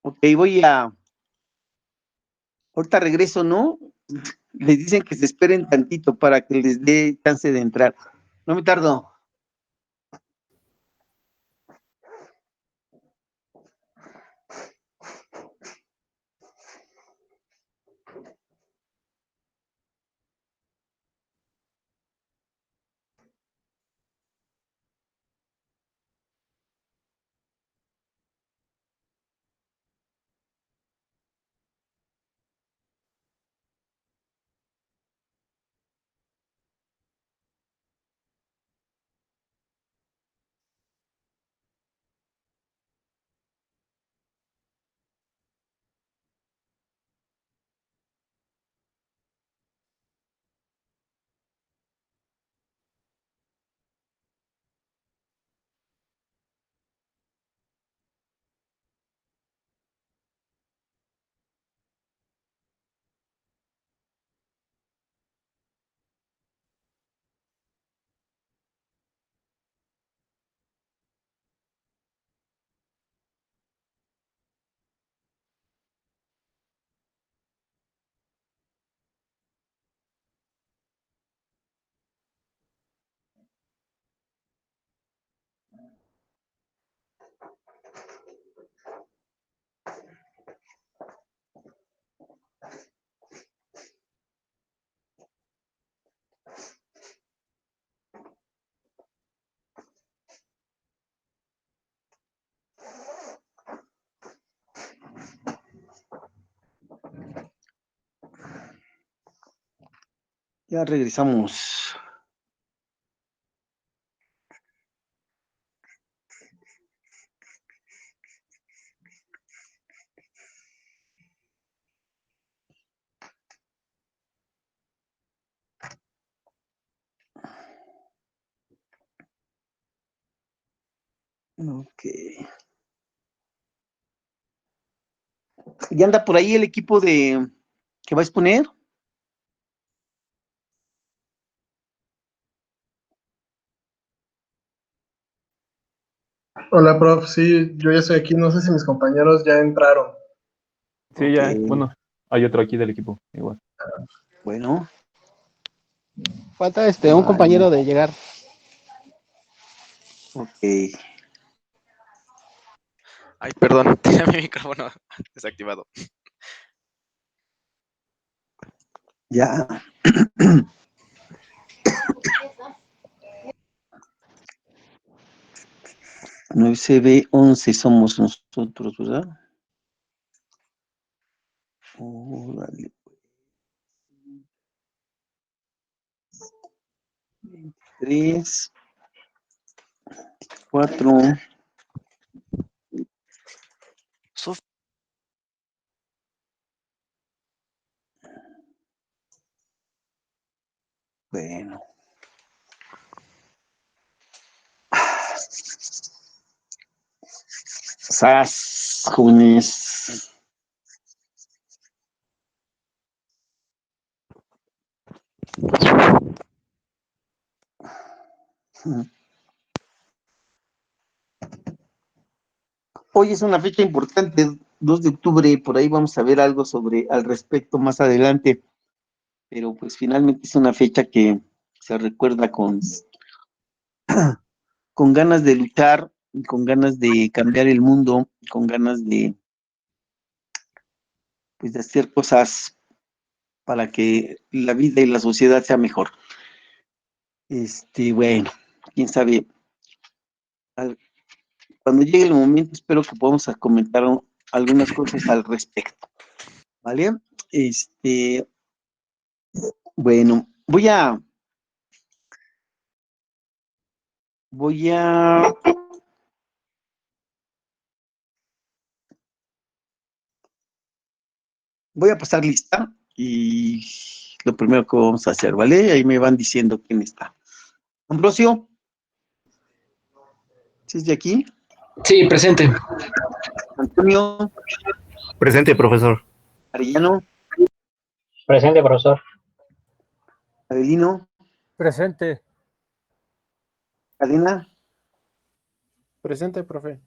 Ok, ahorita regreso, ¿no? Les dicen que se esperen tantito para que les dé chance de entrar. No me tardo. Ya regresamos. Ok. ¿Ya anda por ahí el equipo de que va a exponer? Hola, prof. Sí, yo ya estoy aquí. No sé si mis compañeros ya entraron. Sí, Ok, ya, bueno, hay otro aquí del equipo, igual. bueno, Falta un vale, compañero de llegar. ok. Ay, perdón, tenía mi micrófono desactivado. Ya. 9CB11 somos nosotros, ¿verdad? Dale. 3, 4. Bueno. ¡Sas, jóvenes! Hoy es una fecha importante, 2 de octubre, por ahí vamos a ver algo al respecto más adelante, pero pues finalmente es una fecha que se recuerda con ganas de luchar, con ganas de cambiar el mundo, con ganas pues, de hacer cosas para que la vida y la sociedad sea mejor. Bueno, quién sabe, cuando llegue el momento espero que podamos comentar algunas cosas al respecto, ¿vale? Bueno, voy a pasar lista y lo primero que vamos a hacer, ¿vale? Ahí me van diciendo quién está. Ambrosio, ¿sí es de aquí? Sí, presente. Antonio, Presente, profesor. Arellano, Presente, profesor. Adelino, Presente. Cadena, Presente, profe.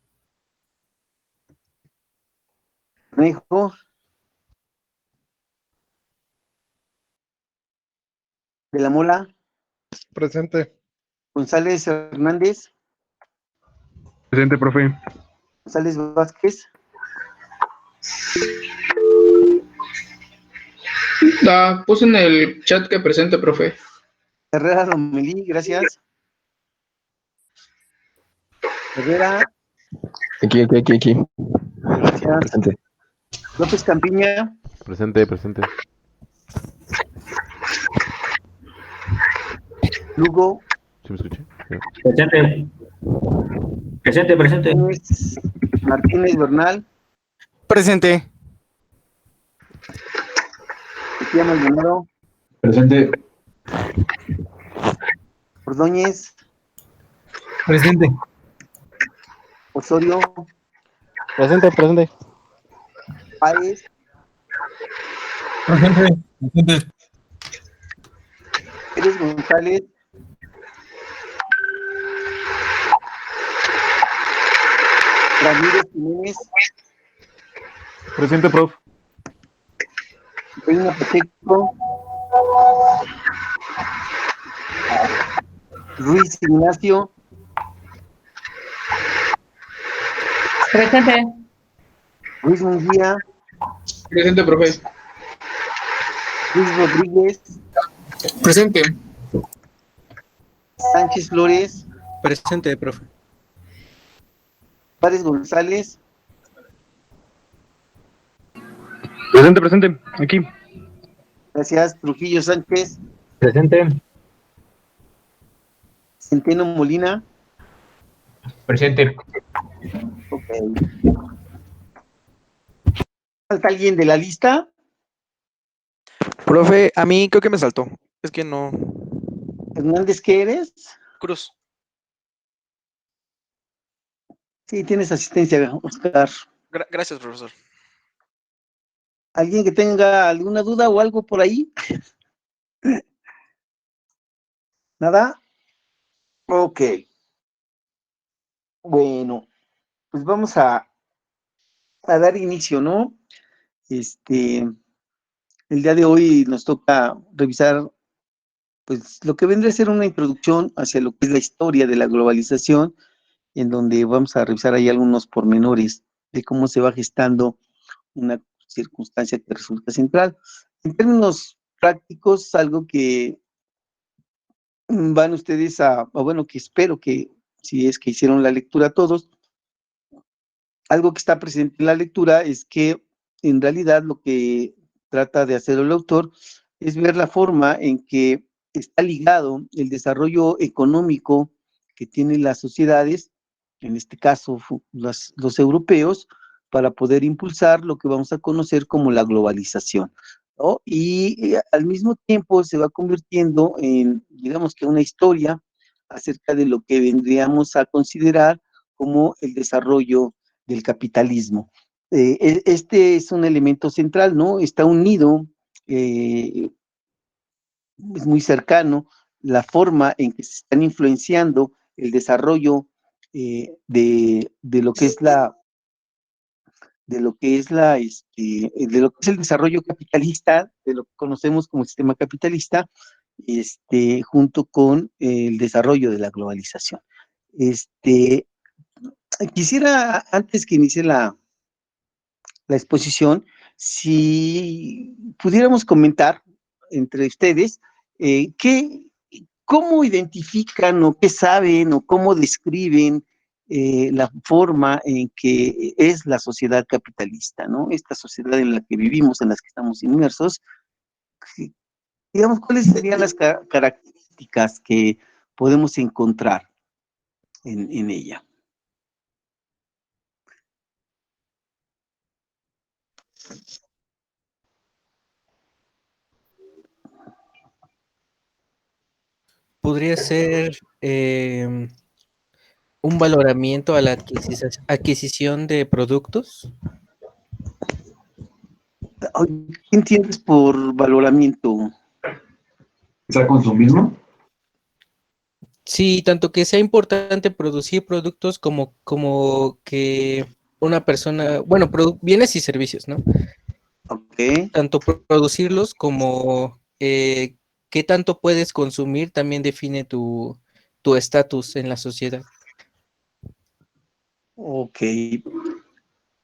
Cornejo, de la Mola, Presente. González Hernández, Presente, profe. González Vázquez, Puse en el chat que presente, profe. Herrera Lomelí, gracias. Herrera, Aquí. gracias. Presente. López Campiña, Presente. Lugo, ¿Sí me escuché? Sí. Presente. Martínez Bernal, Presente. Mejía Maldonado, Presente. Ordóñez, Presente. Osorio, Presente. Páez, Presente. Pérez González, Ramírez Jiménez, Presente, prof. Reina Pacheco, Ruiz Ignacio, Presente. Luis Munguía, Presente, profe. Luis Rodríguez, Presente. Sánchez Flores, Presente, profe. Párez González, Presente. Aquí. gracias, Trujillo Sánchez, Presente. Centeno Molina, Presente. ok. ¿Falta alguien de la lista? Profe, a mí creo que me saltó. Es que no. Hernández, ¿qué eres? Cruz. Sí, tienes asistencia, Oscar. Gracias, profesor. ¿Alguien que tenga alguna duda o algo por ahí? ¿Nada? Ok. Bueno, pues vamos a dar inicio, ¿no? El día de hoy nos toca revisar, pues, lo que vendría a ser una introducción hacia lo que es la historia de la globalización, en donde vamos a revisar ahí algunos pormenores de cómo se va gestando una circunstancia que resulta central. En términos prácticos, algo que van ustedes bueno, que espero que, si es que hicieron la lectura todos, algo que está presente en la lectura es que en realidad lo que trata de hacer el autor es ver la forma en que está ligado el desarrollo económico que tienen las sociedades, en este caso los europeos, para poder impulsar lo que vamos a conocer como la globalización, ¿no? Y al mismo tiempo se va convirtiendo en, digamos que una historia acerca de lo que vendríamos a considerar como el desarrollo del capitalismo. Este es un elemento central, ¿no? Está unido, es muy cercano, la forma en que se están influenciando el desarrollo de lo que es de lo que es el desarrollo capitalista, de lo que conocemos como sistema capitalista, junto con el desarrollo de la globalización. Quisiera, antes que inicie la exposición, si pudiéramos comentar entre ustedes, cómo identifican o qué saben o cómo describen la forma en que es la sociedad capitalista, ¿no? Esta sociedad en la que vivimos, en la que estamos inmersos, digamos, ¿cuáles serían las características que podemos encontrar en ella? Podría ser un valoramiento a la adquisición de productos. ¿Qué entiendes por valoramiento? ¿Está consumismo? Sí, tanto que sea importante producir productos como que una persona, bueno, bienes y servicios, ¿no? Ok, Tanto producirlos como qué tanto puedes consumir también define tu estatus en la sociedad. ok.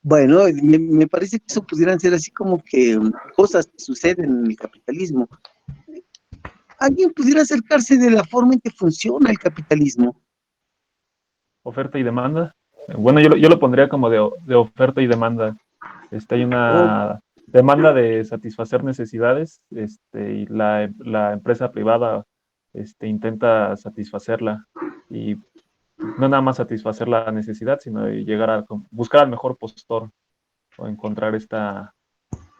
Bueno, me parece que eso pudieran ser así como que cosas que suceden en el capitalismo. ¿Alguien pudiera acercarse de la forma en que funciona el capitalismo? Oferta y demanda. Bueno, yo lo pondría como de oferta y demanda. Hay Oh, una demanda de satisfacer necesidades, y la empresa privada intenta satisfacerla. Y no nada más satisfacer la necesidad, sino de llegar a buscar al mejor postor o encontrar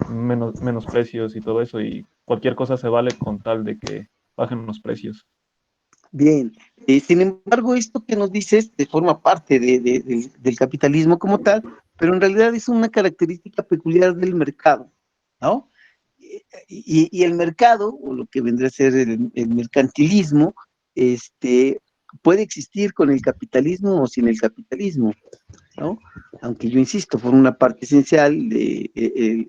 menos precios y todo eso. Y cualquier cosa se vale con tal de que bajen los precios. bien. Sin embargo, esto que nos dices forma parte del capitalismo como tal, pero en realidad es una característica peculiar del mercado, ¿no? Y el mercado, o lo que vendría a ser el mercantilismo, puede existir con el capitalismo o sin el capitalismo, ¿no? Aunque yo insisto, por una parte esencial el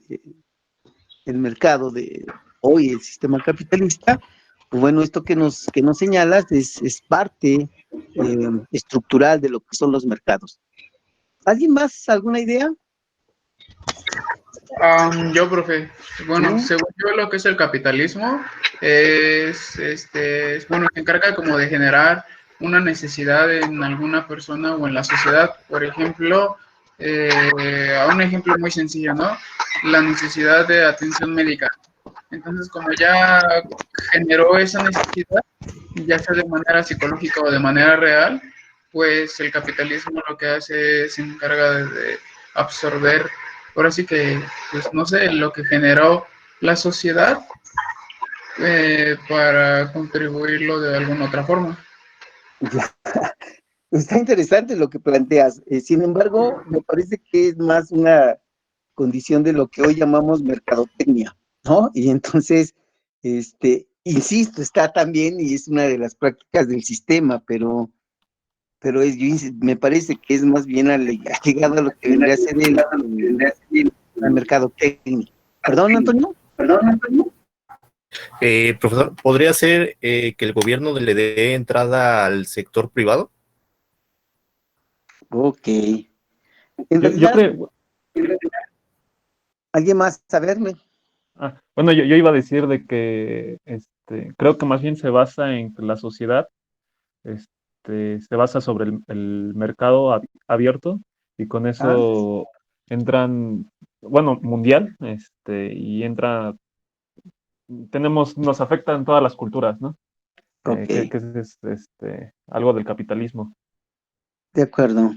mercado de hoy, el sistema capitalista, pues bueno, esto que nos señalas es parte estructural de lo que son los mercados. ¿Alguien más? ¿Alguna idea? Yo, profe, bueno, ¿Tú? según yo lo que es el capitalismo bueno, se encarga como de generar una necesidad en alguna persona o en la sociedad. Por ejemplo, a un ejemplo muy sencillo, ¿no? La necesidad de atención médica. Entonces, como ya generó esa necesidad, ya sea de manera psicológica o de manera real, pues el capitalismo lo que hace es se encarga de absorber, ahora sí que, pues no sé, lo que generó la sociedad para contribuirlo de alguna otra forma. Ya. Está interesante lo que planteas. Sin embargo, me parece que es más una condición de lo que hoy llamamos mercadotecnia, ¿no? Y entonces, insisto, está también y es una de las prácticas del sistema, me parece que es más bien allegado a lo que vendría a ser la mercadotecnia. ¿Perdón, Antonio? Profesor, ¿podría ser que el gobierno le dé entrada al sector privado? Ok. En Yo realidad, creo, ¿alguien más saberme? bueno, yo iba a decir de que creo que más bien se basa en que la sociedad se basa sobre el mercado abierto y con Ah, eso entran, bueno, mundial, y nos afectan todas las culturas, ¿no? ok, Que es algo del capitalismo. de acuerdo.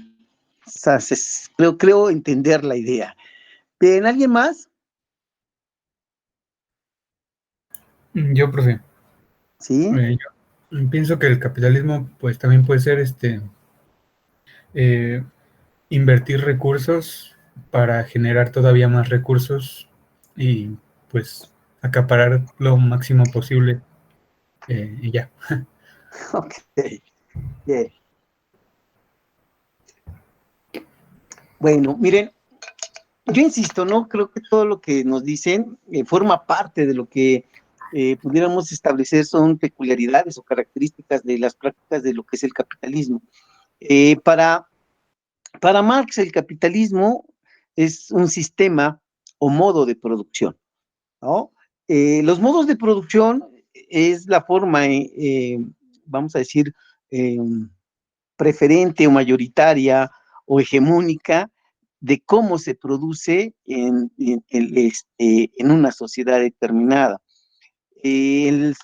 O sea, creo entender la idea. ¿Bien, alguien más? Yo, profe, Sí. yo pienso que el capitalismo pues también puede ser eh, invertir recursos para generar todavía más recursos y pues acaparar lo máximo posible y ya. Ok, bien. Bueno, miren, yo insisto, ¿no? Creo que todo lo que nos dicen forma parte de lo que pudiéramos establecer son peculiaridades o características de las prácticas de lo que es el capitalismo. Eh, para, para Marx, el capitalismo es un sistema o modo de producción, ¿no? Los modos de producción es la forma, vamos a decir, eh, preferente o mayoritaria o hegemónica de cómo se produce en una sociedad determinada.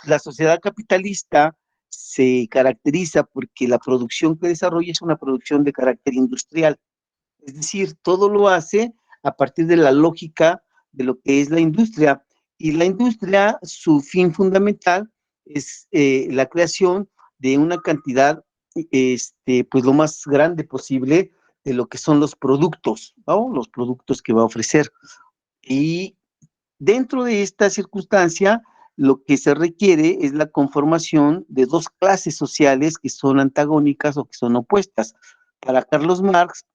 La sociedad capitalista se caracteriza porque la producción que desarrolla es una producción de carácter industrial, es decir, todo lo hace a partir de la lógica de lo que es la industria. Y la industria, su fin fundamental es la creación de una cantidad, pues lo más grande posible de lo que son los productos, ¿no? Los productos que va a ofrecer. Y dentro de esta circunstancia, lo que se requiere es la conformación de dos clases sociales que son antagónicas o que son opuestas. Para Carlos Marx,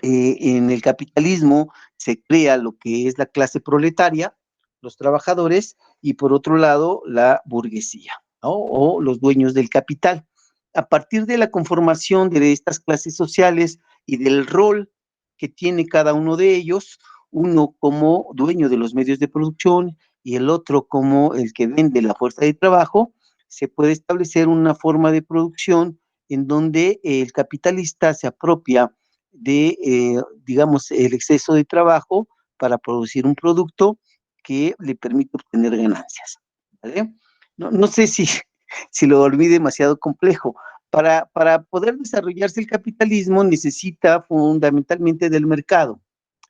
En el capitalismo se crea lo que es la clase proletaria, los trabajadores, y por otro lado la burguesía, ¿no? O los dueños del capital. A partir de la conformación de estas clases sociales y del rol que tiene cada uno de ellos, uno como dueño de los medios de producción y el otro como el que vende la fuerza de trabajo, se puede establecer una forma de producción en donde el capitalista se apropia de, digamos, el exceso de trabajo para producir un producto que le permite obtener ganancias, ¿vale? No sé si lo volví demasiado complejo. Para poder desarrollarse el capitalismo necesita fundamentalmente del mercado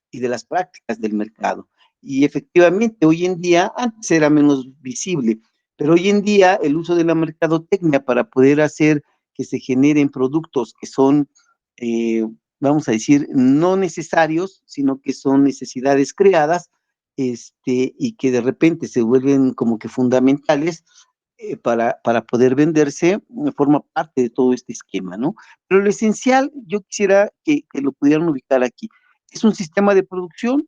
y de las prácticas del mercado. Y efectivamente, hoy en día, antes era menos visible, pero hoy en día el uso de la mercadotecnia para poder hacer que se generen productos que son, eh, vamos a decir, no necesarios, sino que son necesidades creadas, y que de repente se vuelven como que fundamentales, para poder venderse, forma parte de todo este esquema, ¿no? Pero lo esencial, yo quisiera que lo pudieran ubicar aquí. Es un sistema de producción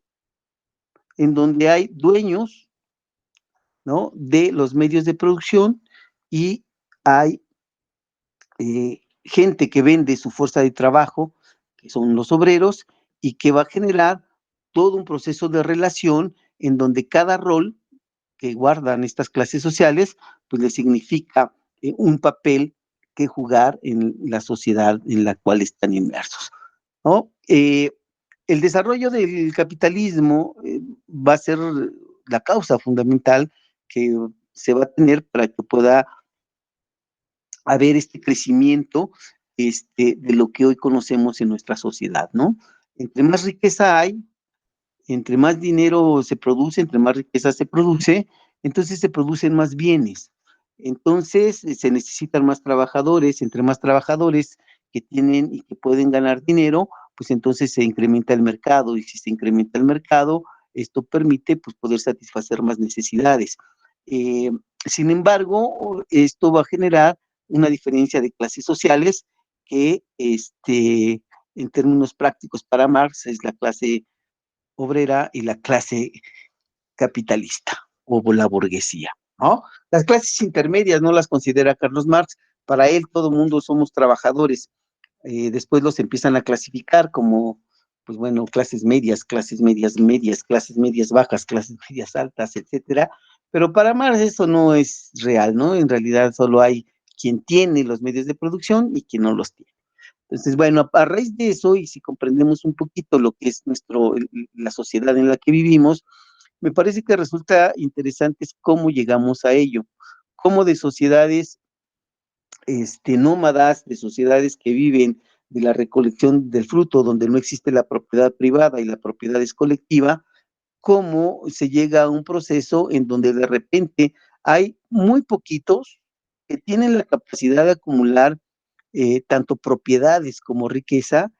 en donde hay dueños, ¿no?, de los medios de producción, y hay gente que vende su fuerza de trabajo, que son los obreros, y que va a generar todo un proceso de relación en donde cada rol que guardan estas clases sociales, pues les significa un papel que jugar en la sociedad en la cual están inmersos, ¿no? El desarrollo del capitalismo va a ser la causa fundamental que se va a tener para que pueda haber este crecimiento, de lo que hoy conocemos en nuestra sociedad, ¿no? Entre más riqueza hay, entre más dinero se produce, entre más riqueza se produce, entonces se producen más bienes. Entonces se necesitan más trabajadores, entre más trabajadores que tienen y que pueden ganar dinero, pues entonces se incrementa el mercado, y si se incrementa el mercado, esto permite pues poder satisfacer más necesidades. Eh, Sin embargo, esto va a generar una diferencia de clases sociales que, en términos prácticos para Marx, es la clase obrera y la clase capitalista o la burguesía, ¿no? Las clases intermedias no las considera Carlos Marx. Para él todo mundo somos trabajadores. Después los empiezan a clasificar como, pues bueno, clases medias, medias, clases medias bajas, clases medias altas, etcétera. Pero para Marx eso no es real, ¿no? En realidad solo hay quien tiene los medios de producción y quien no los tiene. Entonces, bueno, a raíz de eso, y si comprendemos un poquito lo que es la sociedad en la que vivimos, me parece que resulta interesante es cómo llegamos a ello, cómo de sociedades nómadas, de sociedades que viven de la recolección del fruto, donde no existe la propiedad privada y la propiedad es colectiva, cómo se llega a un proceso en donde de repente hay muy poquitos que tienen la capacidad de acumular tanto propiedades como riqueza,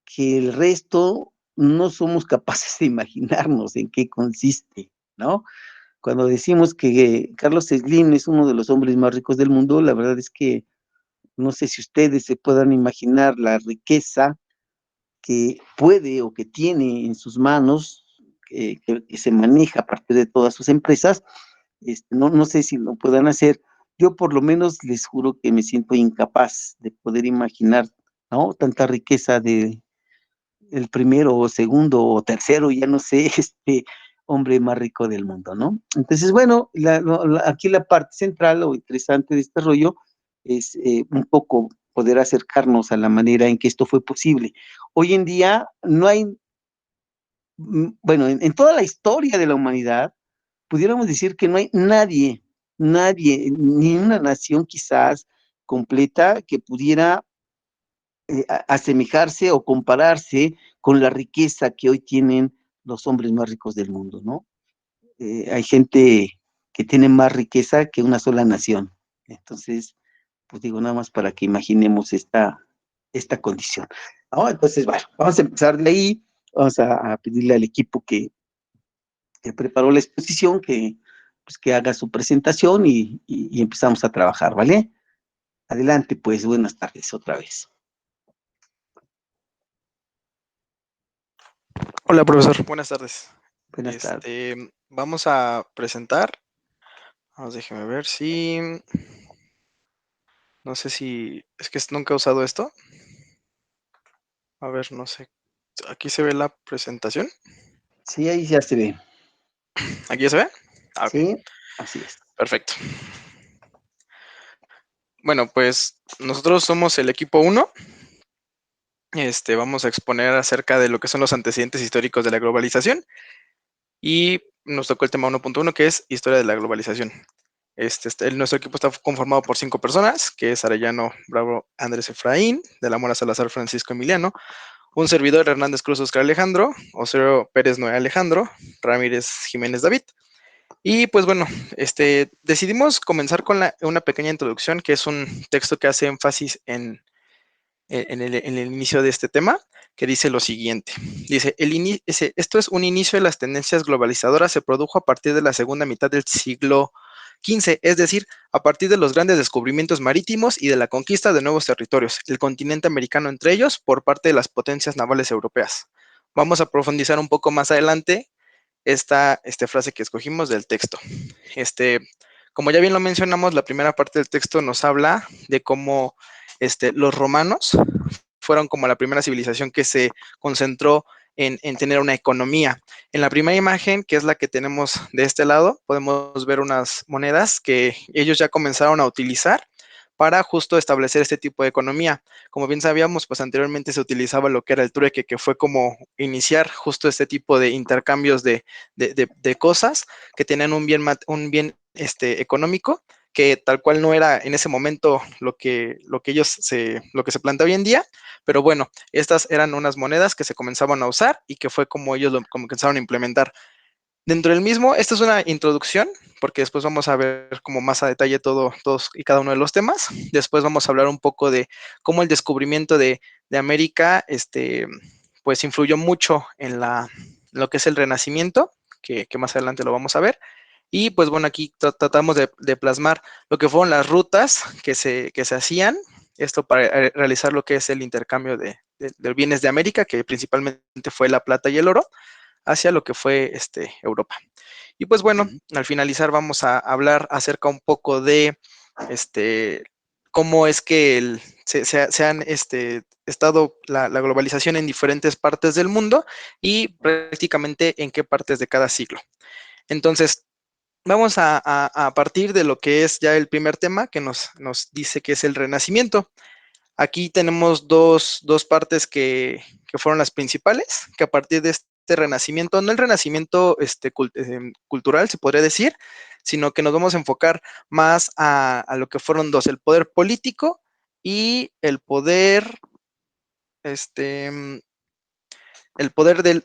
que el resto no somos capaces de imaginarnos en qué consiste, ¿no? Cuando decimos que Carlos Slim es uno de los hombres más ricos del mundo, la verdad es que no sé si ustedes se puedan imaginar la riqueza que puede o que tiene en sus manos, que se maneja a partir de todas sus empresas. No sé si lo puedan hacer. Yo por lo menos les juro que me siento incapaz de poder imaginar, ¿no?, tanta riqueza de el primero o segundo o tercero, ya no sé, hombre más rico del mundo, ¿no? Entonces, bueno, aquí la parte central o interesante de este rollo es un poco poder acercarnos a la manera en que esto fue posible. Hoy en día no hay, bueno, en toda la historia de la humanidad, pudiéramos decir que no hay nadie, ni una nación quizás completa que pudiera asemejarse o compararse con la riqueza que hoy tienen los hombres más ricos del mundo, ¿no? Hay gente que tiene más riqueza que una sola nación. Entonces, pues digo, nada más para que imaginemos esta condición, ¿no? Entonces, bueno, vamos a empezar de ahí, vamos a pedirle al equipo que preparó la exposición pues, que haga su presentación y empezamos a trabajar, ¿vale? Adelante, pues, buenas tardes otra vez. Hola, profesor. Buenas tardes. Buenas tardes. Vamos a presentar. Déjeme ver si. No sé si. Es que nunca he usado esto. A ver, no sé. Aquí se ve la presentación. Sí, ahí ya se ve. ¿Aquí ya se ve? Ok, Sí, así es. perfecto. Bueno, pues nosotros somos el equipo 1. Vamos a exponer acerca de lo que son los antecedentes históricos de la globalización. Y nos tocó el tema 1.1, que es historia de la globalización. Nuestro equipo está conformado por 5 personas, que es Arellano Bravo Andrés Efraín, de la Mora Salazar Francisco Emiliano, un servidor Hernández Cruz Oscar Alejandro, Osorio Pérez Noé Alejandro, Ramírez Jiménez David. Y pues bueno, decidimos comenzar con una pequeña introducción, que es un texto que hace énfasis en el inicio de este tema, que dice lo siguiente. Dice, esto es un inicio de las tendencias globalizadoras, se produjo a partir de la segunda mitad del siglo XV, es decir, a partir de los grandes descubrimientos marítimos y de la conquista de nuevos territorios, el continente americano entre ellos, por parte de las potencias navales europeas. Vamos a profundizar un poco más adelante esta frase que escogimos del texto. Como ya bien lo mencionamos, la primera parte del texto nos habla de cómo los romanos fueron como la primera civilización que se concentró en tener una economía. En la primera imagen, que es la que tenemos de este lado, podemos ver unas monedas que ellos ya comenzaron a utilizar para justo establecer este tipo de economía. Como bien sabíamos, pues anteriormente se utilizaba lo que era el trueque, que fue como iniciar justo este tipo de intercambios de cosas que tenían un bien económico, que tal cual no era en ese momento lo que se plantea hoy en día, pero bueno, estas eran unas monedas que se comenzaban a usar y que fue como ellos lo comenzaron a implementar. Dentro del mismo, esta es una introducción, porque después vamos a ver como más a detalle todos y cada uno de los temas. Después vamos a hablar un poco de cómo el descubrimiento de América, pues influyó mucho en lo que es el Renacimiento, que más adelante lo vamos a ver. Y pues bueno, aquí tratamos de plasmar lo que fueron las rutas que se hacían, esto para realizar lo que es el intercambio de bienes de América, que principalmente fue la plata y el oro, hacia lo que fue Europa. Y pues bueno, al finalizar vamos a hablar acerca un poco de cómo es que se han estado la globalización en diferentes partes del mundo y prácticamente en qué partes de cada siglo. Entonces, vamos a partir de lo que es ya el primer tema, que nos dice que es el Renacimiento. Aquí tenemos dos partes que fueron las principales, que a partir de este renacimiento, no el renacimiento cultural, se podría decir, sino que nos vamos a enfocar más a lo que fueron dos, el poder político y el poder del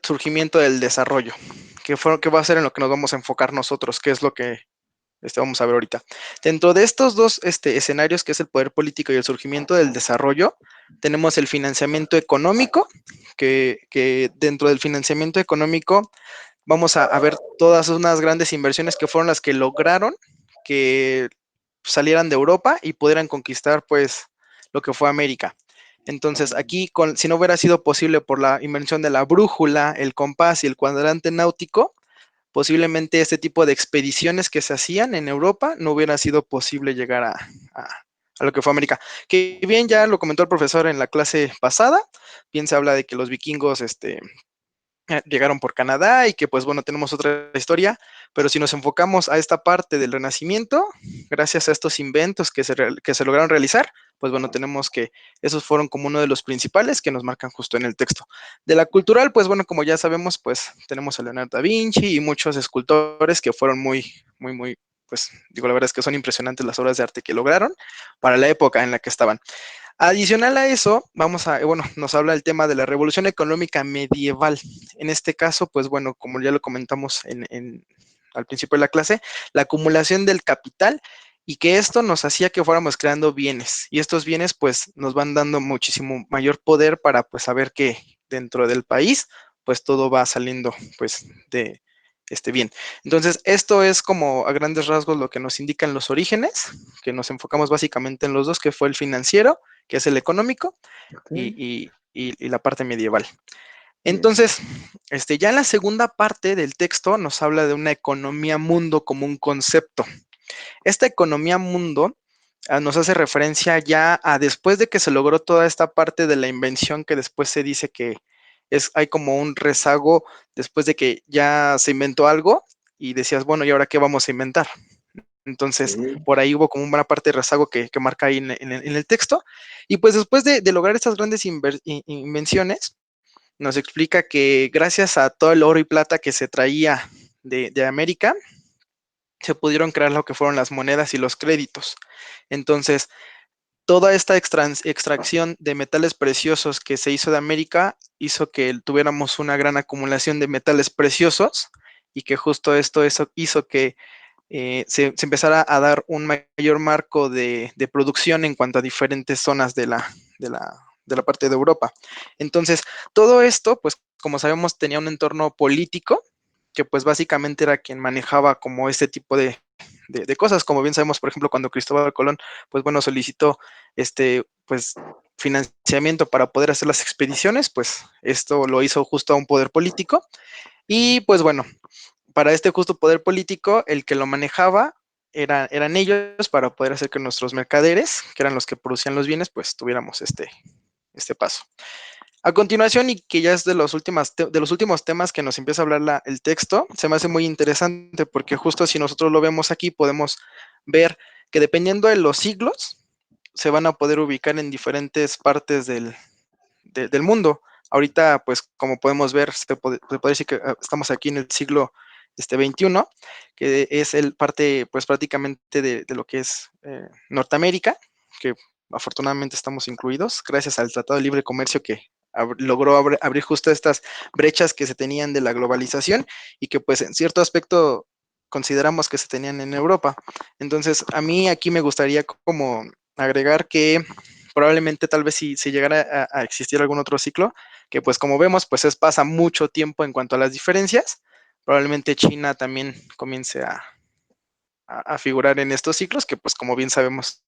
surgimiento del desarrollo, que va a ser en lo que nos vamos a enfocar nosotros, que es lo que vamos a ver ahorita. Dentro de estos dos escenarios, que es el poder político y el surgimiento del desarrollo, tenemos el financiamiento económico, que dentro del financiamiento económico vamos a ver todas unas grandes inversiones que fueron las que lograron que salieran de Europa y pudieran conquistar pues lo que fue América. Entonces aquí, si no hubiera sido posible por la invención de la brújula, el compás y el cuadrante náutico, posiblemente este tipo de expediciones que se hacían en Europa no hubiera sido posible llegar a lo que fue América. Que bien ya lo comentó el profesor en la clase pasada, bien se habla de que los vikingos llegaron por Canadá y que pues bueno, tenemos otra historia, pero si nos enfocamos a esta parte del Renacimiento, gracias a estos inventos que se lograron realizar, pues bueno, tenemos que esos fueron como uno de los principales que nos marcan justo en el texto. De la cultural, pues bueno, como ya sabemos, pues tenemos a Leonardo da Vinci y muchos escultores que fueron muy, pues digo, la verdad es que son impresionantes las obras de arte que lograron para la época en la que estaban. Adicional a eso, nos habla el tema de la revolución económica medieval. En este caso, pues bueno, como ya lo comentamos al principio de la clase, la acumulación del capital y que esto nos hacía que fuéramos creando bienes. Y estos bienes, pues, nos van dando muchísimo mayor poder para, pues, saber que dentro del país, pues, todo va saliendo, pues, de bien. Entonces, esto es como a grandes rasgos lo que nos indican los orígenes, que nos enfocamos básicamente en los dos, que fue el financiero, que es el económico, y la parte medieval. Entonces, ya en la segunda parte del texto nos habla de una economía mundo como un concepto. Esta economía mundo nos hace referencia ya a después de que se logró toda esta parte de la invención, que después se dice que hay como un rezago después de que ya se inventó algo y decías, bueno, ¿y ahora qué vamos a inventar? Entonces, por ahí hubo como una parte de rezago que marca ahí en el texto. Y pues después de lograr estas grandes invenciones, nos explica que gracias a todo el oro y plata que se traía de América, se pudieron crear lo que fueron las monedas y los créditos. Entonces, toda esta extracción de metales preciosos que se hizo de América hizo que tuviéramos una gran acumulación de metales preciosos y que justo esto hizo que se empezara a dar un mayor marco de producción en cuanto a diferentes zonas de la parte de Europa. Entonces, todo esto, pues como sabemos, tenía un entorno político que pues básicamente era quien manejaba como este tipo de cosas. Como bien sabemos, por ejemplo, cuando Cristóbal Colón, pues bueno, solicitó pues financiamiento para poder hacer las expediciones, pues esto lo hizo justo a un poder político. Y pues bueno, para este justo poder político, el que lo manejaba eran ellos para poder hacer que nuestros mercaderes, que eran los que producían los bienes, pues tuviéramos este paso. A continuación, y que ya es de los últimos temas que nos empieza a hablar el texto, se me hace muy interesante porque justo si nosotros lo vemos aquí, podemos ver que dependiendo de los siglos, se van a poder ubicar en diferentes partes del mundo. Ahorita, pues como podemos ver, se puede decir que estamos aquí en el siglo XXI, que es el parte, pues prácticamente de lo que es Norteamérica, que afortunadamente estamos incluidos, gracias al Tratado de Libre Comercio que logró abrir justo estas brechas que se tenían de la globalización y que pues en cierto aspecto consideramos que se tenían en Europa. Entonces, a mí aquí me gustaría como agregar que probablemente tal vez si llegara a existir algún otro ciclo, que pues como vemos, pues pasa mucho tiempo en cuanto a las diferencias, probablemente China también comience a figurar en estos ciclos, que pues como bien sabemos,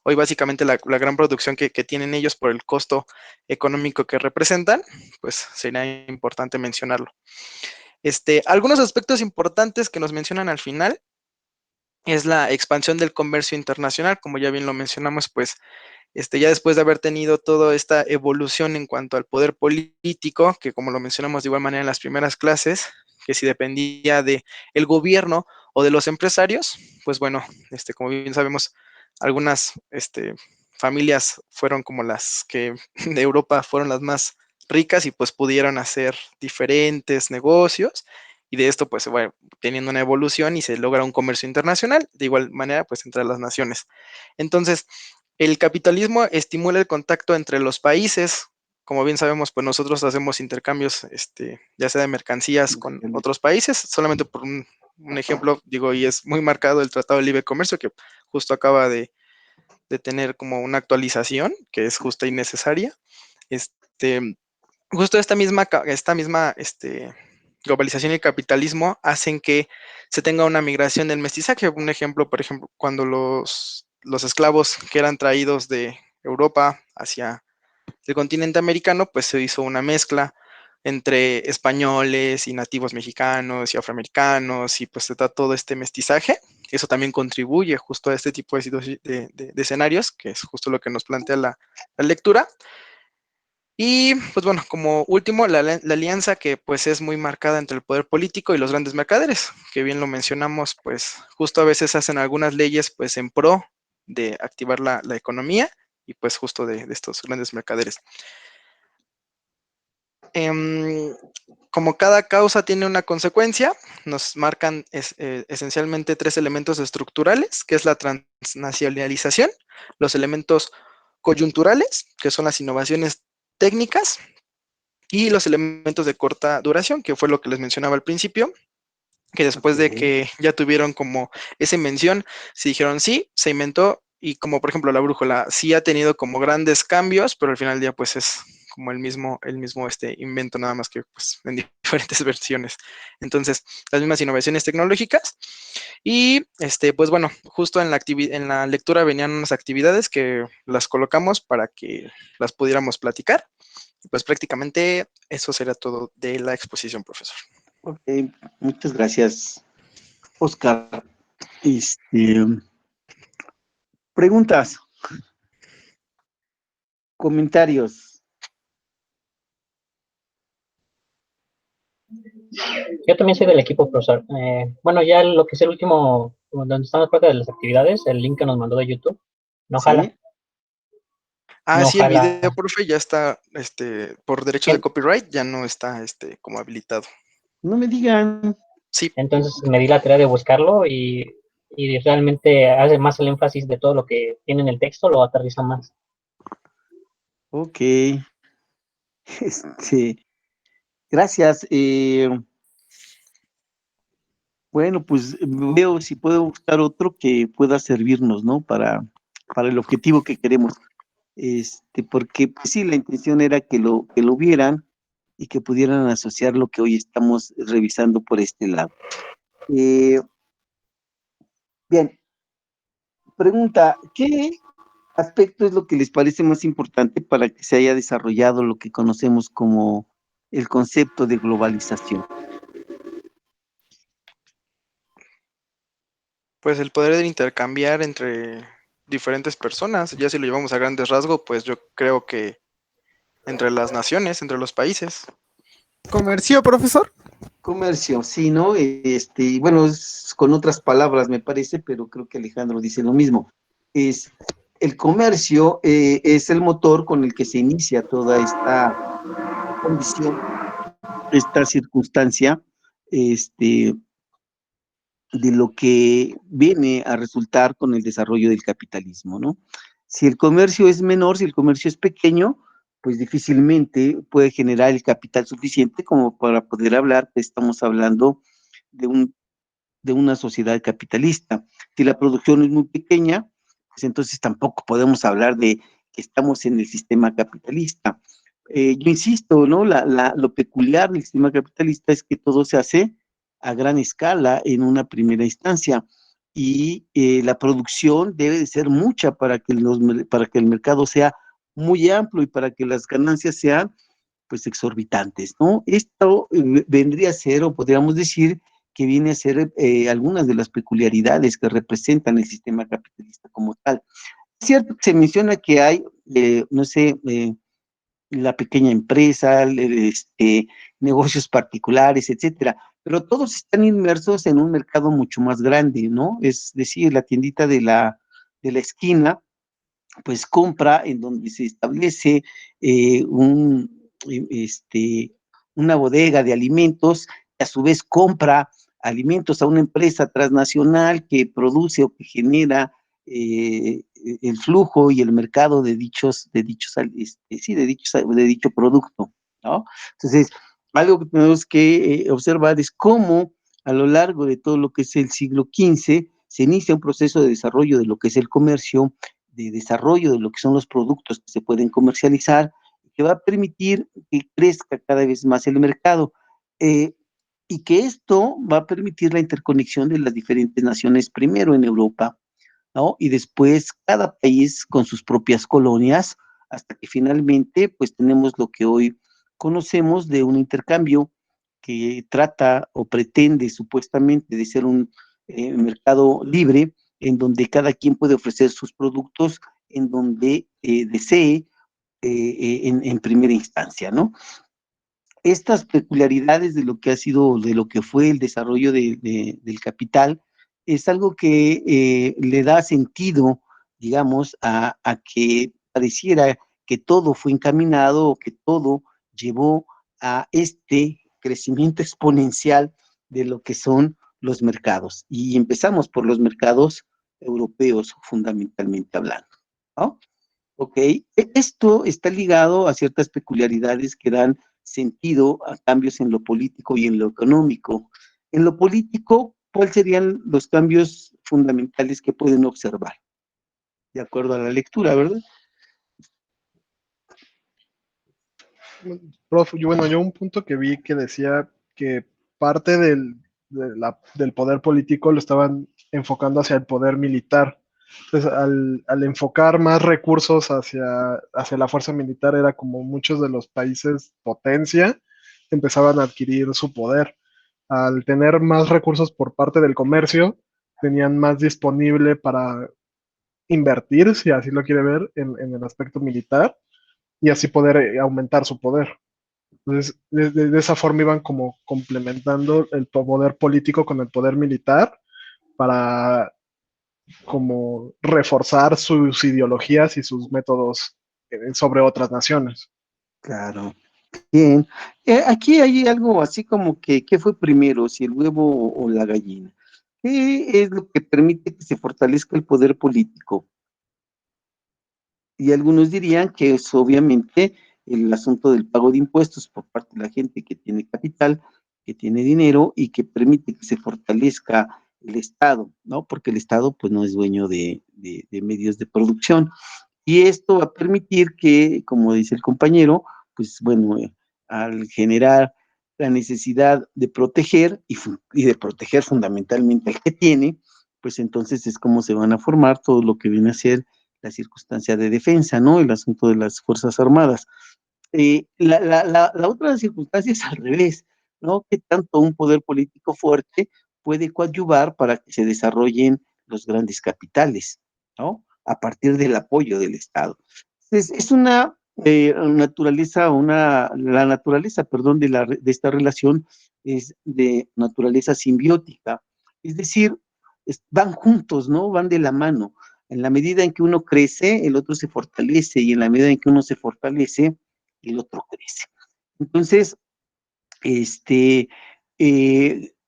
hoy básicamente la gran producción que tienen ellos por el costo económico que representan, pues sería importante mencionarlo. Algunos aspectos importantes que nos mencionan al final es la expansión del comercio internacional, como ya bien lo mencionamos, pues ya después de haber tenido toda esta evolución en cuanto al poder político, que como lo mencionamos de igual manera en las primeras clases, que si dependía del gobierno o de los empresarios, pues bueno, como bien sabemos, algunas familias fueron como las que de Europa fueron las más ricas y pues pudieron hacer diferentes negocios y de esto pues bueno, teniendo una evolución y se logra un comercio internacional, de igual manera pues entre las naciones. Entonces, el capitalismo estimula el contacto entre los países. Como bien sabemos, pues nosotros hacemos intercambios, ya sea de mercancías con otros países, solamente por un ejemplo, digo, y es muy marcado el Tratado de Libre Comercio, que justo acaba de tener como una actualización, que es justa y necesaria. Justo esta misma globalización y el capitalismo hacen que se tenga una migración del mestizaje. Un ejemplo, por ejemplo, cuando los esclavos que eran traídos de Europa hacia el continente americano, pues se hizo una mezcla entre españoles y nativos mexicanos y afroamericanos y pues se da todo este mestizaje. Eso también contribuye justo a este tipo de escenarios, que es justo lo que nos plantea la lectura. Y pues bueno, como último, la alianza que pues es muy marcada entre el poder político y los grandes mercaderes, que bien lo mencionamos, pues justo a veces hacen algunas leyes pues en pro de activar la economía y pues justo de estos grandes mercaderes. Como cada causa tiene una consecuencia, nos marcan esencialmente tres elementos estructurales, que es la transnacionalización, los elementos coyunturales, que son las innovaciones técnicas, y los elementos de corta duración, que fue lo que les mencionaba al principio, que después de que ya tuvieron como esa invención, se dijeron sí, se inventó, y como por ejemplo la brújula, sí ha tenido como grandes cambios, pero al final del día pues es como el mismo invento, nada más que pues en diferentes versiones. Entonces, las mismas innovaciones tecnológicas. Y pues bueno, justo en la lectura venían unas actividades que las colocamos para que las pudiéramos platicar. Pues prácticamente eso será todo de la exposición, profesor. Ok, muchas gracias, Oscar. Este, preguntas, comentarios. Yo también soy del equipo, profesor. Bueno, ya lo que es el último, donde estamos parte de las actividades, el link que nos mandó de YouTube, no jala. ¿Sí? Ah, No sí, el jala. video, profe, ya está, por derechos de copyright, ya no está, como habilitado. No me digan. Sí. Entonces me di la tarea de buscarlo y realmente hace más el énfasis de todo lo que tiene en el texto, lo aterriza más. Ok. Gracias. Bueno, pues veo si puedo buscar otro que pueda servirnos, ¿no? Para el objetivo que queremos. Porque pues, sí, la intención era que lo vieran y que pudieran asociar lo que hoy estamos revisando por este lado. Bien, pregunta, ¿qué aspecto es lo que les parece más importante para que se haya desarrollado lo que conocemos como el concepto de globalización? Pues el poder de intercambiar entre diferentes personas, ya si lo llevamos a grandes rasgos, pues yo creo que entre las naciones, entre los países. ¿Comercio, profesor? Comercio, sí, ¿no? Bueno, es con otras palabras me parece, pero creo que Alejandro dice lo mismo. El comercio es el motor con el que se inicia toda esta condición, esta circunstancia, de lo que viene a resultar con el desarrollo del capitalismo, ¿no? Si el comercio es menor, si el comercio es pequeño, pues difícilmente puede generar el capital suficiente como para poder hablar que estamos hablando de una sociedad capitalista. Si la producción es muy pequeña, pues entonces tampoco podemos hablar de que estamos en el sistema capitalista. Yo insisto, ¿no? Lo peculiar del sistema capitalista es que todo se hace a gran escala en una primera instancia y la producción debe de ser mucha para que el mercado sea muy amplio y para que las ganancias sean pues exorbitantes, ¿no? Esto vendría a ser, o podríamos decir, que viene a ser algunas de las peculiaridades que representan el sistema capitalista como tal. Es cierto que se menciona que hay, no sé, la pequeña empresa, negocios particulares, etcétera, pero todos están inmersos en un mercado mucho más grande, ¿no? Es decir, la tiendita de la esquina, pues compra en donde se establece una bodega de alimentos, que a su vez compra alimentos a una empresa transnacional que produce o que genera el flujo y el mercado de dicho producto, ¿no? Entonces, algo que tenemos que observar es cómo a lo largo de todo lo que es el siglo XV se inicia un proceso de desarrollo de lo que es el comercio, de desarrollo de lo que son los productos que se pueden comercializar, que va a permitir que crezca cada vez más el mercado, y que esto va a permitir la interconexión de las diferentes naciones, primero en Europa, ¿no? Y después cada país con sus propias colonias, hasta que finalmente pues tenemos lo que hoy conocemos de un intercambio que trata o pretende supuestamente de ser un mercado libre, en donde cada quien puede ofrecer sus productos en donde desee en primera instancia, ¿no? Estas peculiaridades de lo que ha sido, de lo que fue el desarrollo del capital, es algo que le da sentido, digamos, a que pareciera que todo fue encaminado o que todo llevó a este crecimiento exponencial de lo que son los mercados. Y empezamos por los mercados europeos, fundamentalmente hablando, ¿no? Ok, esto está ligado a ciertas peculiaridades que dan sentido a cambios en lo político y en lo económico. En lo político, ¿cuáles serían los cambios fundamentales que pueden observar? De acuerdo a la lectura, ¿verdad? Prof, yo un punto que vi que decía que parte del poder político lo estaban enfocando hacia el poder militar. Entonces, al enfocar más recursos hacia la fuerza militar, era como muchos de los países potencia empezaban a adquirir su poder. Al tener más recursos por parte del comercio, tenían más disponible para invertir, si así lo quiere ver, en el aspecto militar y así poder aumentar su poder. Entonces, de esa forma iban como complementando el poder político con el poder militar para como reforzar sus ideologías y sus métodos sobre otras naciones. Claro. Bien. Aquí hay algo así como que, ¿qué fue primero, si el huevo o la gallina? ¿Qué es lo que permite que se fortalezca el poder político? Y algunos dirían que es obviamente el asunto del pago de impuestos por parte de la gente que tiene capital, que tiene dinero y que permite que se fortalezca el Estado, ¿no? Porque el Estado pues no es dueño de medios de producción. Y esto va a permitir que, como dice el compañero, pues bueno, al generar la necesidad de proteger y de proteger fundamentalmente al que tiene, pues entonces es como se van a formar todo lo que viene a ser la circunstancia de defensa, ¿no? El asunto de las Fuerzas Armadas. La otra circunstancia es al revés, ¿no? Que tanto un poder político fuerte puede coadyuvar para que se desarrollen los grandes capitales, ¿no? A partir del apoyo del Estado. Es una naturaleza, la naturaleza, perdón, de esta relación es de naturaleza simbiótica, es decir, van juntos, ¿no? Van de la mano. En la medida en que uno crece, el otro se fortalece, y en la medida en que uno se fortalece, el otro crece. Entonces,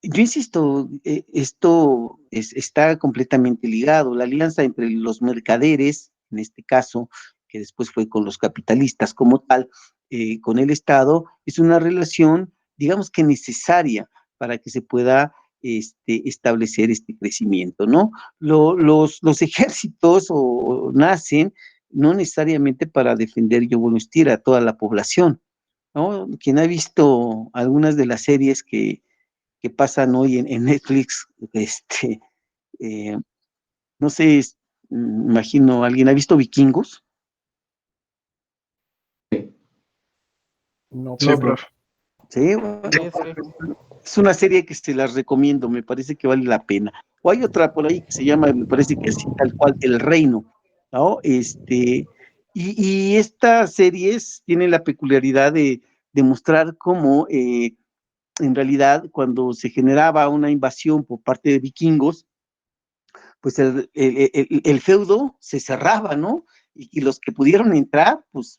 yo insisto, esto está completamente ligado. La alianza entre los mercaderes, en este caso, que después fue con los capitalistas como tal, con el Estado, es una relación, digamos que necesaria para que se pueda establecer este crecimiento, ¿no? Los ejércitos nacen no necesariamente para defender y a toda la población, ¿no? Quien ha visto algunas de las series que pasan hoy en Netflix, eh, no sé, imagino, ¿alguien ha visto Vikingos? No, Sí, pues, profe. Sí, bueno, es una serie que se las recomiendo, me parece que vale la pena. O hay otra por ahí que se llama, me parece que así tal cual, El Reino, ¿no? Y estas series tienen la peculiaridad de mostrar cómo en realidad cuando se generaba una invasión por parte de vikingos, pues el feudo se cerraba, ¿no? Y los que pudieron entrar, pues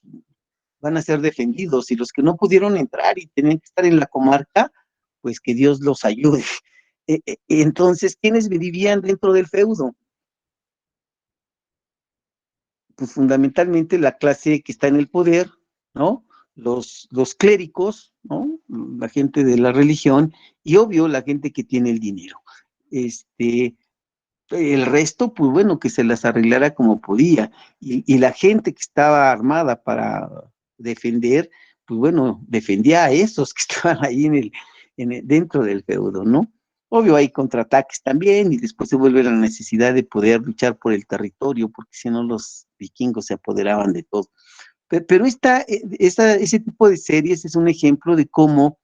van a ser defendidos, y los que no pudieron entrar y tenían que estar en la comarca, pues que Dios los ayude. Entonces, ¿quiénes vivían dentro del feudo? Pues fundamentalmente la clase que está en el poder, ¿no? Los clérigos, ¿no? La gente de la religión, y obvio la gente que tiene el dinero. El resto, pues bueno, que se las arreglara como podía, y la gente que estaba armada para defender, pues bueno, defendía a esos que estaban ahí dentro del feudo, ¿no? Obvio hay contraataques también, y después se vuelve la necesidad de poder luchar por el territorio, porque si no los vikingos se apoderaban de todo. Pero ese tipo de series es un ejemplo de cómo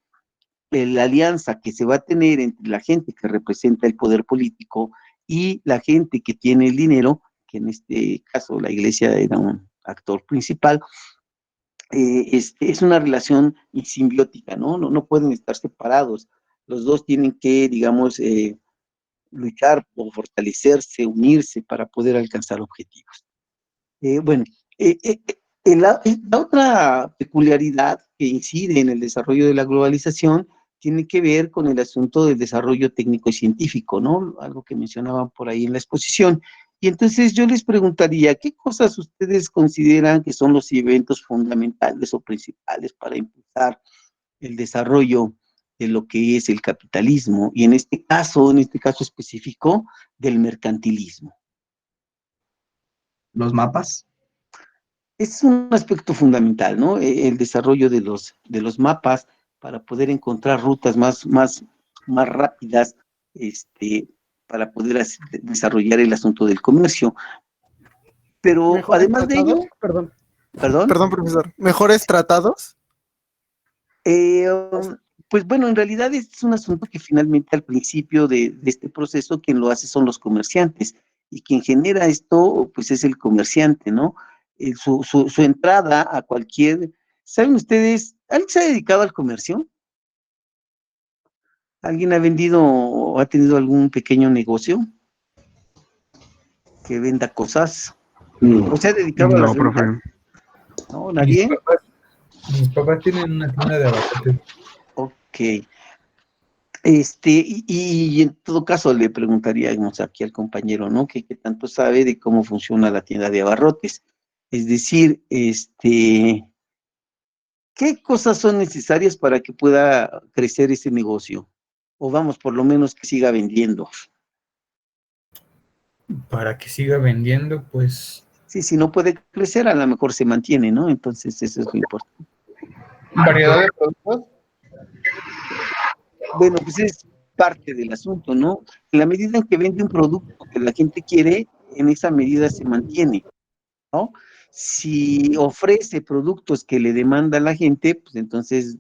la alianza que se va a tener entre la gente que representa el poder político y la gente que tiene el dinero, que en este caso la iglesia era un actor principal, es una relación simbiótica, ¿no? No pueden estar separados. Los dos tienen que, digamos, luchar o fortalecerse, unirse para poder alcanzar objetivos. Bueno, la otra peculiaridad que incide en el desarrollo de la globalización tiene que ver con el asunto del desarrollo técnico y científico, ¿no? Algo que mencionaban por ahí en la exposición. Y entonces yo les preguntaría, ¿qué cosas ustedes consideran que son los eventos fundamentales o principales para impulsar el desarrollo de lo que es el capitalismo? Y en este caso específico, del mercantilismo. ¿Los mapas? Es un aspecto fundamental, ¿no? El desarrollo de los mapas para poder encontrar rutas más rápidas, para poder desarrollar el asunto del comercio. Pero ¿Mejores además de ello, tratados? ¿perdón? Perdón, profesor. ¿Mejores tratados? Pues bueno, en realidad es un asunto que finalmente al principio de este proceso quien lo hace son los comerciantes, y quien genera esto pues es el comerciante, ¿no? Su entrada a cualquier... ¿Saben ustedes? ¿Alguien se ha dedicado al comercio? ¿Alguien ha vendido o ha tenido algún pequeño negocio que venda cosas? ¿O se ha dedicado a las ventas? Profe. ¿No? ¿Nadie? Mis papás tienen una tienda de abarrotes. Ok. Y en todo caso le preguntaríamos aquí al compañero, ¿no? ¿Qué tanto sabe de cómo funciona la tienda de abarrotes? Es decir, ¿qué cosas son necesarias para que pueda crecer ese negocio? O vamos, por lo menos que siga vendiendo. Para que siga vendiendo, pues... Sí, si no puede crecer, a lo mejor se mantiene, ¿no? Entonces, eso es lo importante. ¿Variedad de productos? Bueno, pues es parte del asunto, ¿no? En la medida en que vende un producto que la gente quiere, en esa medida se mantiene, ¿no? Si ofrece productos que le demanda la gente, pues entonces,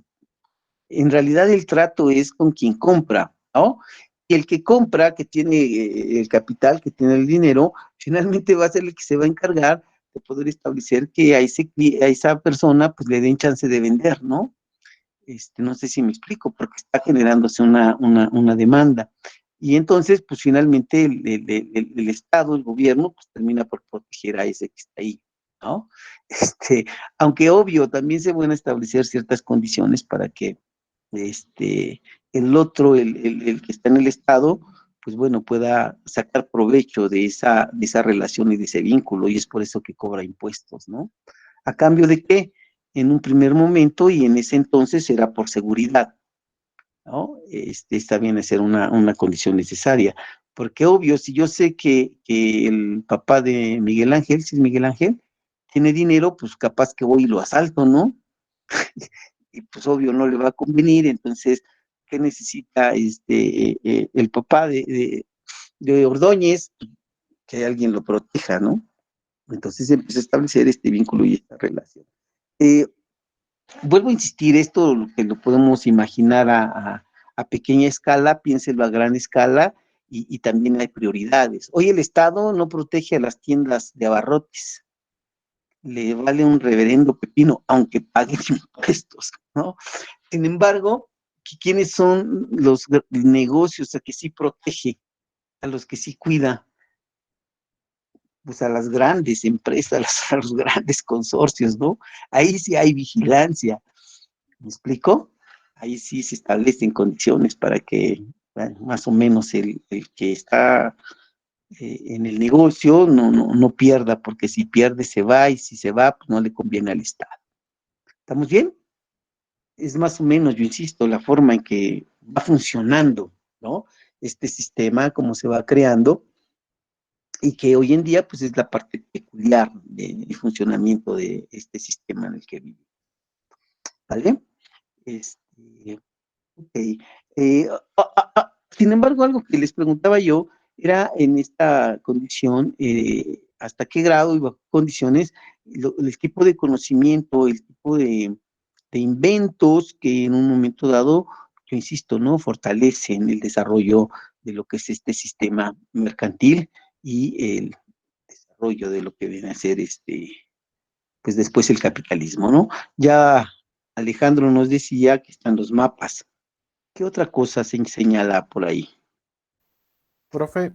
en realidad el trato es con quien compra, ¿no? Y el que compra, que tiene el capital, que tiene el dinero, finalmente va a ser el que se va a encargar de poder establecer que a esa persona, pues le den chance de vender, ¿no? No sé si me explico, porque está generándose una demanda. Y entonces, pues finalmente el Estado, el gobierno, pues termina por proteger a ese que está ahí, ¿no? Aunque obvio, también se pueden establecer ciertas condiciones para que el otro, el que está en el Estado, pues bueno, pueda sacar provecho de esa relación y de ese vínculo, y es por eso que cobra impuestos, ¿no? ¿A cambio de qué? En un primer momento, y en ese entonces era por seguridad, ¿no? Esta viene a ser una condición necesaria, porque obvio, si yo sé que el papá de Miguel Ángel, si es Miguel Ángel, tiene dinero, pues capaz que voy y lo asalto, ¿no? Y pues obvio no le va a convenir, entonces, ¿qué necesita el papá de Ordóñez? Que alguien lo proteja, ¿no? Entonces se empieza a establecer este vínculo y esta relación. Vuelvo a insistir, esto lo que lo podemos imaginar a pequeña escala, piénselo a gran escala, y también hay prioridades. Hoy el Estado no protege a las tiendas de abarrotes, le vale un reverendo pepino, aunque paguen impuestos, ¿no? Sin embargo, ¿quiénes son los negocios a que sí protege, a los que sí cuida? Pues a las grandes empresas, a los grandes consorcios, ¿no? Ahí sí hay vigilancia. ¿Me explico? Ahí sí se establecen condiciones para que, bueno, más o menos el que está en el negocio no pierda, porque si pierde se va, y si se va, pues no le conviene al Estado. ¿Estamos bien? Es más o menos, yo insisto, la forma en que va funcionando, ¿no? Este sistema, cómo se va creando, y que hoy en día, pues es la parte peculiar del funcionamiento de este sistema en el que vivimos. ¿Vale? Ok. Sin embargo, algo que les preguntaba yo era en esta condición, hasta qué grado y bajo qué condiciones el tipo de conocimiento, el tipo de inventos que en un momento dado, yo insisto, ¿no? Fortalecen el desarrollo de lo que es este sistema mercantil y el desarrollo de lo que viene a ser pues después el capitalismo, ¿no? Ya Alejandro nos decía que están los mapas. ¿Qué otra cosa se señala por ahí? Profe,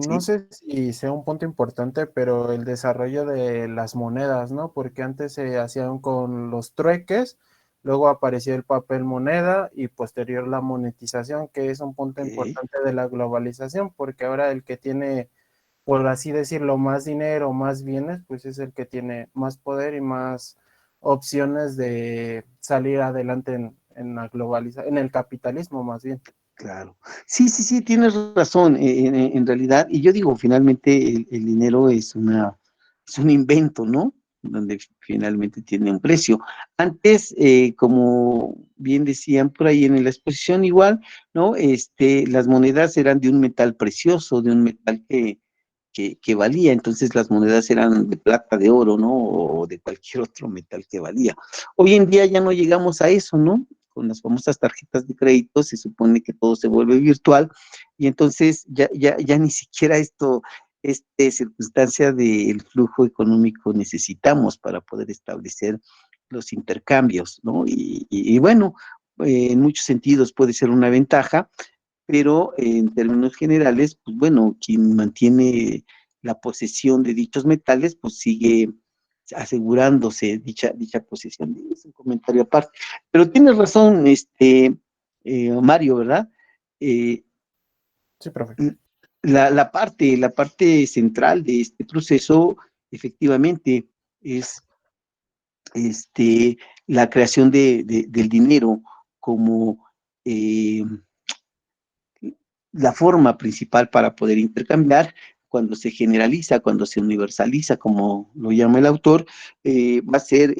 no sé si sea un punto importante, pero el desarrollo de las monedas, ¿no? Porque antes se hacían con los trueques, luego apareció el papel moneda y posterior la monetización, que es un punto importante de la globalización, porque ahora el que tiene, por así decirlo, más dinero, más bienes, pues es el que tiene más poder y más opciones de salir adelante en la globalización, en el capitalismo más bien. Claro. Sí, tienes razón, en realidad, y yo digo, finalmente el dinero es un invento, ¿no? donde finalmente tiene un precio. Antes, como bien decían por ahí en la exposición igual, ¿no? Las monedas eran de un metal precioso, de un metal que valía, entonces las monedas eran de plata, de oro, ¿no? O de cualquier otro metal que valía. Hoy en día ya no llegamos a eso, ¿no? Con las famosas tarjetas de crédito se supone que todo se vuelve virtual y entonces ya ni siquiera circunstancia del flujo económico necesitamos para poder establecer los intercambios, ¿no? Y bueno, en muchos sentidos puede ser una ventaja, pero en términos generales, pues bueno, quien mantiene la posesión de dichos metales, pues sigue asegurándose dicha posesión. Es un comentario aparte. Pero tienes razón, Mario, ¿verdad? Sí, profe. La parte central de este proceso, efectivamente, es la creación del dinero como la forma principal para poder intercambiar. Cuando se generaliza, cuando se universaliza, como lo llama el autor, va a ser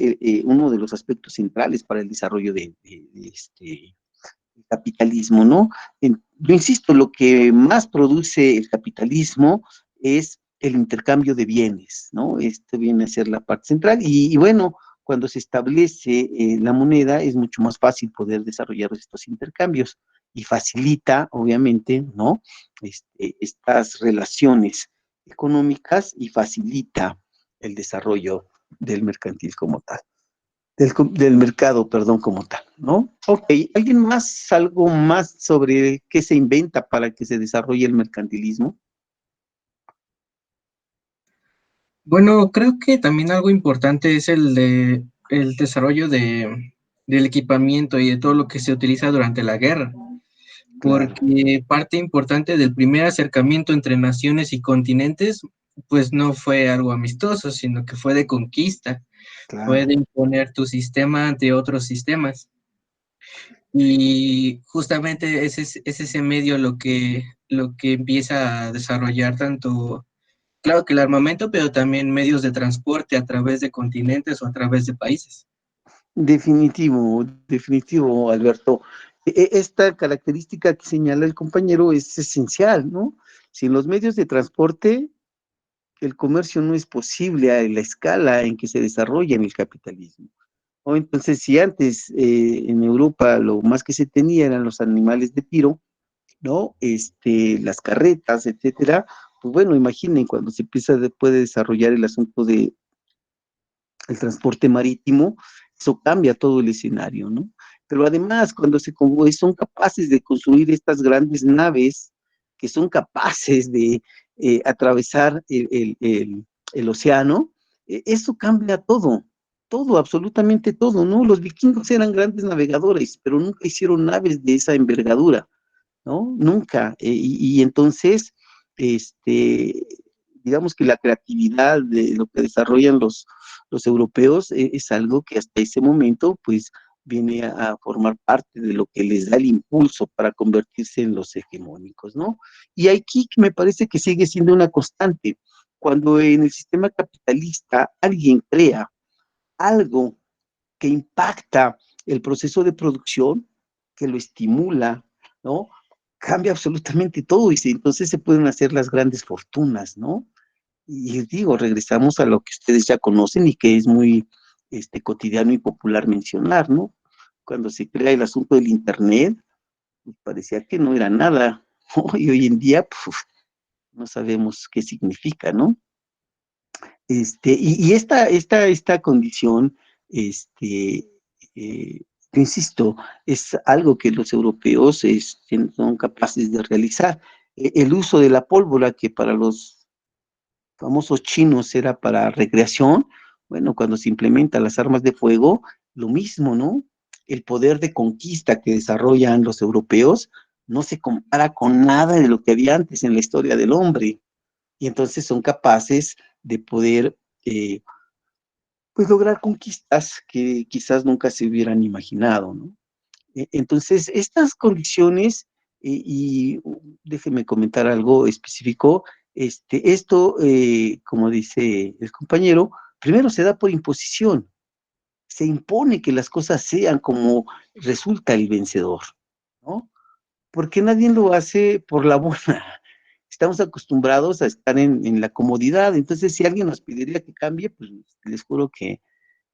uno de los aspectos centrales para el desarrollo de capitalismo, ¿no? Yo insisto, lo que más produce el capitalismo es el intercambio de bienes, ¿no? Esto viene a ser la parte central y bueno, cuando se establece la moneda es mucho más fácil poder desarrollar estos intercambios y facilita, obviamente, ¿no? Estas relaciones económicas y facilita el desarrollo del mercantil como tal. Del mercado, perdón, como tal, ¿no? Ok, ¿alguien más, algo más sobre qué se inventa para que se desarrolle el mercantilismo? Bueno, creo que también algo importante es el desarrollo del equipamiento y de todo lo que se utiliza durante la guerra, Claro. porque parte importante del primer acercamiento entre naciones y continentes, pues no fue algo amistoso, sino que fue de conquista, fue Claro. de imponer tu sistema ante otros sistemas. Y justamente es ese medio lo que empieza a desarrollar tanto, claro que el armamento, pero también medios de transporte a través de continentes o a través de países. Definitivo, definitivo, Alberto. Esta característica que señala el compañero es esencial, ¿no? Sin los medios de transporte, el comercio no es posible a la escala en que se desarrolla en el capitalismo. ¿No? Entonces, si antes en Europa lo más que se tenía eran los animales de tiro, ¿no? Las carretas, etcétera, pues bueno, imaginen cuando se puede desarrollar el asunto de el transporte marítimo, eso cambia todo el escenario, ¿no? Pero además, cuando son capaces de construir estas grandes naves, que son capaces de atravesar el océano, eso cambia todo, absolutamente todo, ¿no? Los vikingos eran grandes navegadores, pero nunca hicieron naves de esa envergadura, ¿no? Nunca. Y entonces, digamos que la creatividad de lo que desarrollan los europeos es algo que hasta ese momento, pues, viene a formar parte de lo que les da el impulso para convertirse en los hegemónicos, ¿no? Y aquí me parece que sigue siendo una constante. Cuando en el sistema capitalista alguien crea algo que impacta el proceso de producción, que lo estimula, ¿no? Cambia absolutamente todo y entonces se pueden hacer las grandes fortunas, ¿no? Y digo, regresamos a lo que ustedes ya conocen y que es muy cotidiano y popular mencionar, ¿no? Cuando se crea el asunto del Internet, pues parecía que no era nada, ¿no? Y hoy en día, pues, no sabemos qué significa, ¿no? Y esta condición, yo insisto, es algo que los europeos son capaces de realizar. El uso de la pólvora, que para los famosos chinos era para recreación, bueno, cuando se implementan las armas de fuego, lo mismo, ¿no? El poder de conquista que desarrollan los europeos no se compara con nada de lo que había antes en la historia del hombre. Y entonces son capaces de poder pues lograr conquistas que quizás nunca se hubieran imaginado, ¿no? Entonces, estas condiciones, déjeme comentar algo específico, esto, como dice el compañero, primero se da por imposición, se impone que las cosas sean como resulta el vencedor, ¿no? Porque nadie lo hace por la buena. Estamos acostumbrados a estar en la comodidad, entonces si alguien nos pediría que cambie, pues les juro que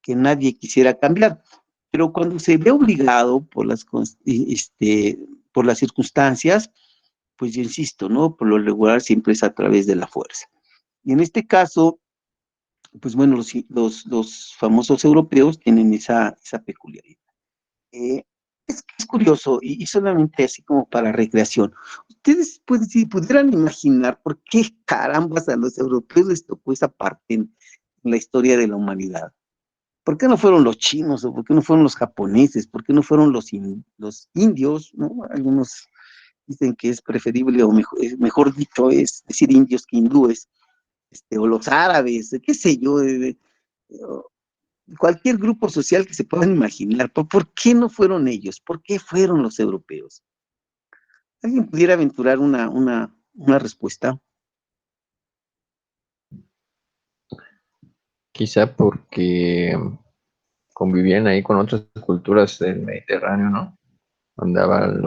nadie quisiera cambiar. Pero cuando se ve obligado por las circunstancias, pues yo insisto, ¿no? Por lo regular siempre es a través de la fuerza. Y en este caso, pues bueno, los famosos europeos tienen esa peculiaridad. Es curioso, y solamente así como para recreación. Ustedes, pues, si pudieran imaginar por qué carambas a los europeos les tocó esa parte en la historia de la humanidad. ¿Por qué no fueron los chinos o por qué no fueron los japoneses? ¿Por qué no fueron los indios? ¿No? Algunos dicen que es preferible o mejor dicho es decir indios que hindúes, o los árabes, qué sé yo, cualquier grupo social que se puedan imaginar. ¿Por qué no fueron ellos? ¿Por qué fueron los europeos? ¿Alguien pudiera aventurar una respuesta? Quizá porque convivían ahí con otras culturas del Mediterráneo, ¿no? Andaban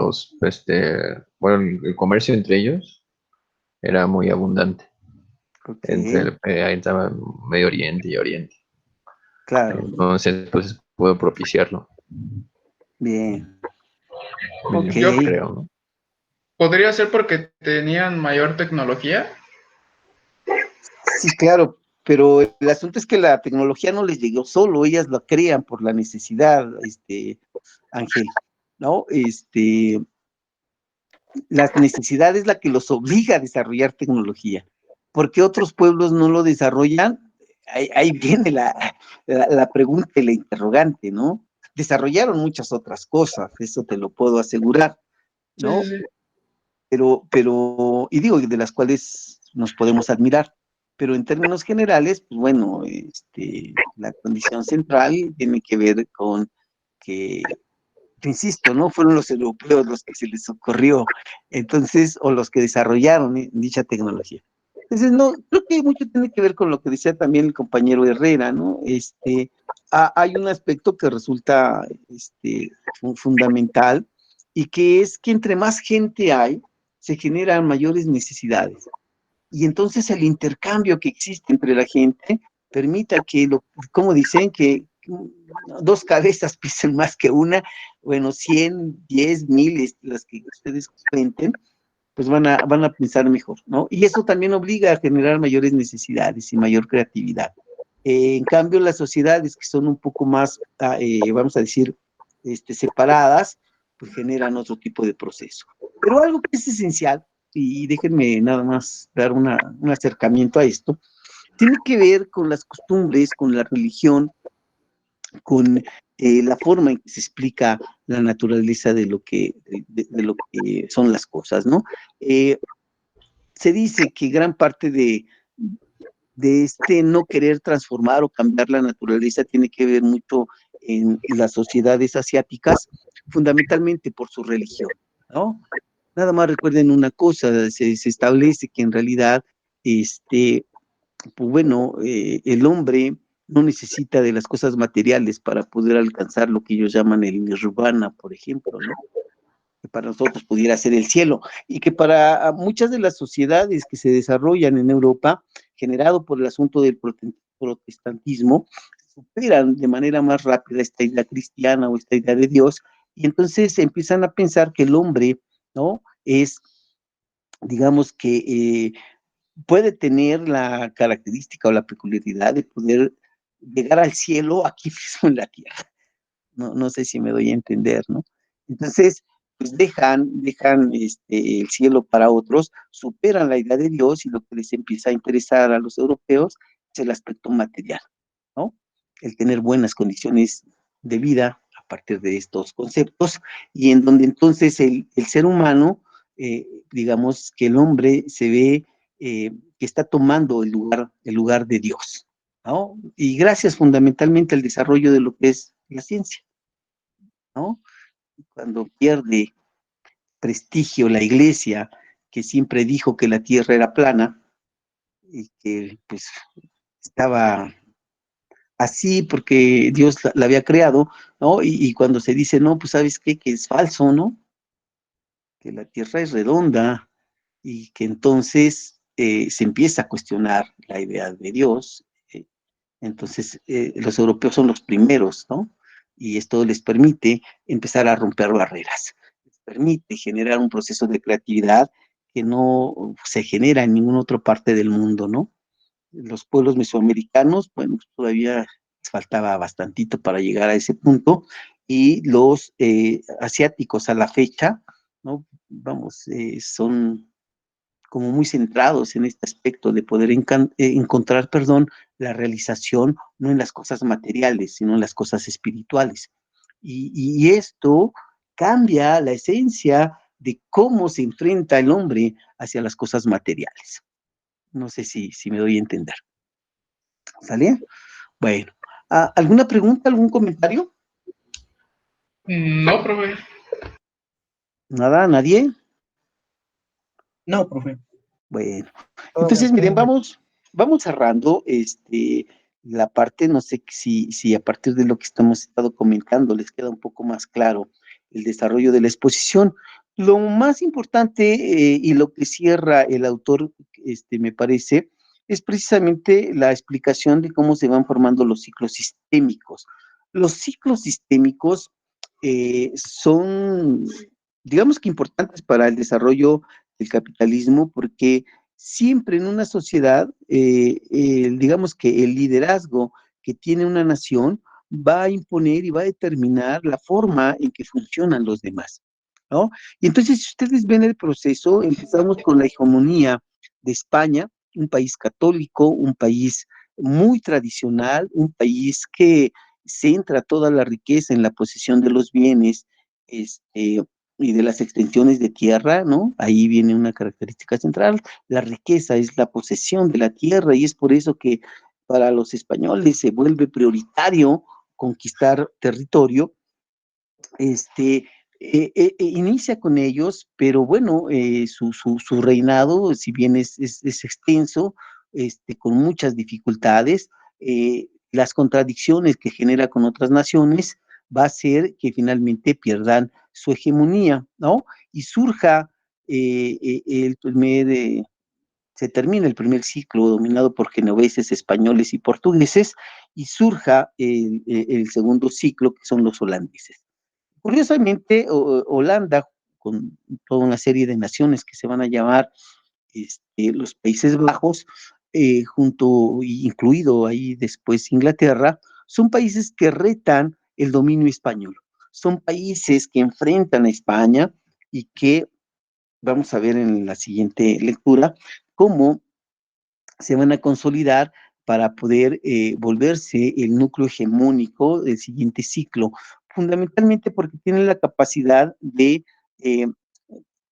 bueno, el comercio entre ellos era muy abundante. Okay. Ahí estaba Medio Oriente y Oriente. Claro. Entonces, pues puedo propiciarlo. Bien. Pues, Okay. yo creo, ¿no? ¿Podría ser porque tenían mayor tecnología? Sí, claro, pero el asunto es que la tecnología no les llegó solo, ellas la crean por la necesidad, Ángel, ¿no? La necesidad es la que los obliga a desarrollar tecnología. ¿Por qué otros pueblos no lo desarrollan? Ahí viene la pregunta y la interrogante, ¿no? Desarrollaron muchas otras cosas, eso te lo puedo asegurar, ¿no? Sí. Pero, y digo, de las cuales nos podemos admirar, pero en términos generales, pues bueno, la condición central tiene que ver con que, insisto, ¿no? Fueron los europeos los que se les ocurrió, entonces, o los que desarrollaron dicha tecnología. Entonces, no, creo que mucho tiene que ver con lo que decía también el compañero Herrera, ¿no? Hay un aspecto que resulta fundamental, y que es que entre más gente hay, se generan mayores necesidades. Y entonces el intercambio que existe entre la gente permita que, como dicen, que dos cabezas pisen más que una, bueno, 100, 10, 1000, las que ustedes cuenten, pues van a pensar mejor, ¿no? Y eso también obliga a generar mayores necesidades y mayor creatividad. En cambio, las sociedades que son un poco más, vamos a decir, separadas, pues generan otro tipo de proceso. Pero algo que es esencial, y déjenme nada más dar un acercamiento a esto, tiene que ver con las costumbres, con la religión, con la forma en que se explica la naturaleza de lo que son las cosas, ¿no? Se dice que gran parte de no querer transformar o cambiar la naturaleza tiene que ver mucho en las sociedades asiáticas, fundamentalmente por su religión, ¿no? Nada más recuerden una cosa, se establece que en realidad, pues bueno, el hombre no necesita de las cosas materiales para poder alcanzar lo que ellos llaman el nirvana, por ejemplo, ¿no? Que para nosotros pudiera ser el cielo, y que para muchas de las sociedades que se desarrollan en Europa, generado por el asunto del protestantismo, superan de manera más rápida esta idea cristiana o esta idea de Dios, y entonces empiezan a pensar que el hombre, ¿no? Es, digamos que puede tener la característica o la peculiaridad de poder llegar al cielo aquí mismo en la tierra. No sé si me doy a entender, ¿no? Entonces, pues dejan el cielo para otros, superan la idea de Dios, y lo que les empieza a interesar a los europeos es el aspecto material, ¿no? El tener buenas condiciones de vida a partir de estos conceptos, y en donde entonces el ser humano, digamos que el hombre se ve que está tomando el lugar de Dios, ¿no? Y gracias fundamentalmente al desarrollo de lo que es la ciencia, ¿no? Cuando pierde prestigio la iglesia, que siempre dijo que la tierra era plana y que pues estaba así porque Dios la había creado, ¿no? Y cuando se dice, no, pues ¿sabes qué? Que es falso, ¿no? Que la Tierra es redonda y que entonces se empieza a cuestionar la idea de Dios. Entonces, los europeos son los primeros, ¿no? Y esto les permite empezar a romper barreras, les permite generar un proceso de creatividad que no se genera en ninguna otra parte del mundo, ¿no? Los pueblos mesoamericanos, bueno, pues, todavía les faltaba bastantito para llegar a ese punto, y los asiáticos a la fecha, ¿no? Vamos, son como muy centrados en este aspecto de poder encontrar, perdón, la realización no en las cosas materiales, sino en las cosas espirituales. Y esto cambia la esencia de cómo se enfrenta el hombre hacia las cosas materiales. No sé si me doy a entender. ¿Sale? Bueno, ¿alguna pregunta, algún comentario? No, profe. ¿Nada? ¿Nadie? No, profe. Bueno, entonces miren, vamos cerrando la parte, no sé si a partir de lo que estamos estado comentando les queda un poco más claro el desarrollo de la exposición. Lo más importante y lo que cierra el autor, me parece, es precisamente la explicación de cómo se van formando los ciclos sistémicos. Los ciclos sistémicos son, digamos que importantes para el desarrollo del capitalismo, porque siempre en una sociedad, digamos que el liderazgo que tiene una nación va a imponer y va a determinar la forma en que funcionan los demás, ¿no? Y entonces, si ustedes ven el proceso, empezamos con la hegemonía de España, un país católico, un país muy tradicional, un país que centra toda la riqueza en la posesión de los bienes, y de las extensiones de tierra, ¿no? Ahí viene una característica central. La riqueza es la posesión de la tierra y es por eso que para los españoles se vuelve prioritario conquistar territorio. Inicia con ellos, pero bueno, su reinado, si bien es extenso, con muchas dificultades, las contradicciones que genera con otras naciones, va a hacer que finalmente pierdan su hegemonía, ¿no? Y surja se termina el primer ciclo dominado por genoveses, españoles y portugueses, y surja el segundo ciclo, que son los holandeses. Curiosamente, Holanda, con toda una serie de naciones que se van a llamar los Países Bajos, incluido ahí después Inglaterra, son países que retan el dominio español. Son países que enfrentan a España y que vamos a ver en la siguiente lectura cómo se van a consolidar para poder volverse el núcleo hegemónico del siguiente ciclo, fundamentalmente porque tienen la capacidad de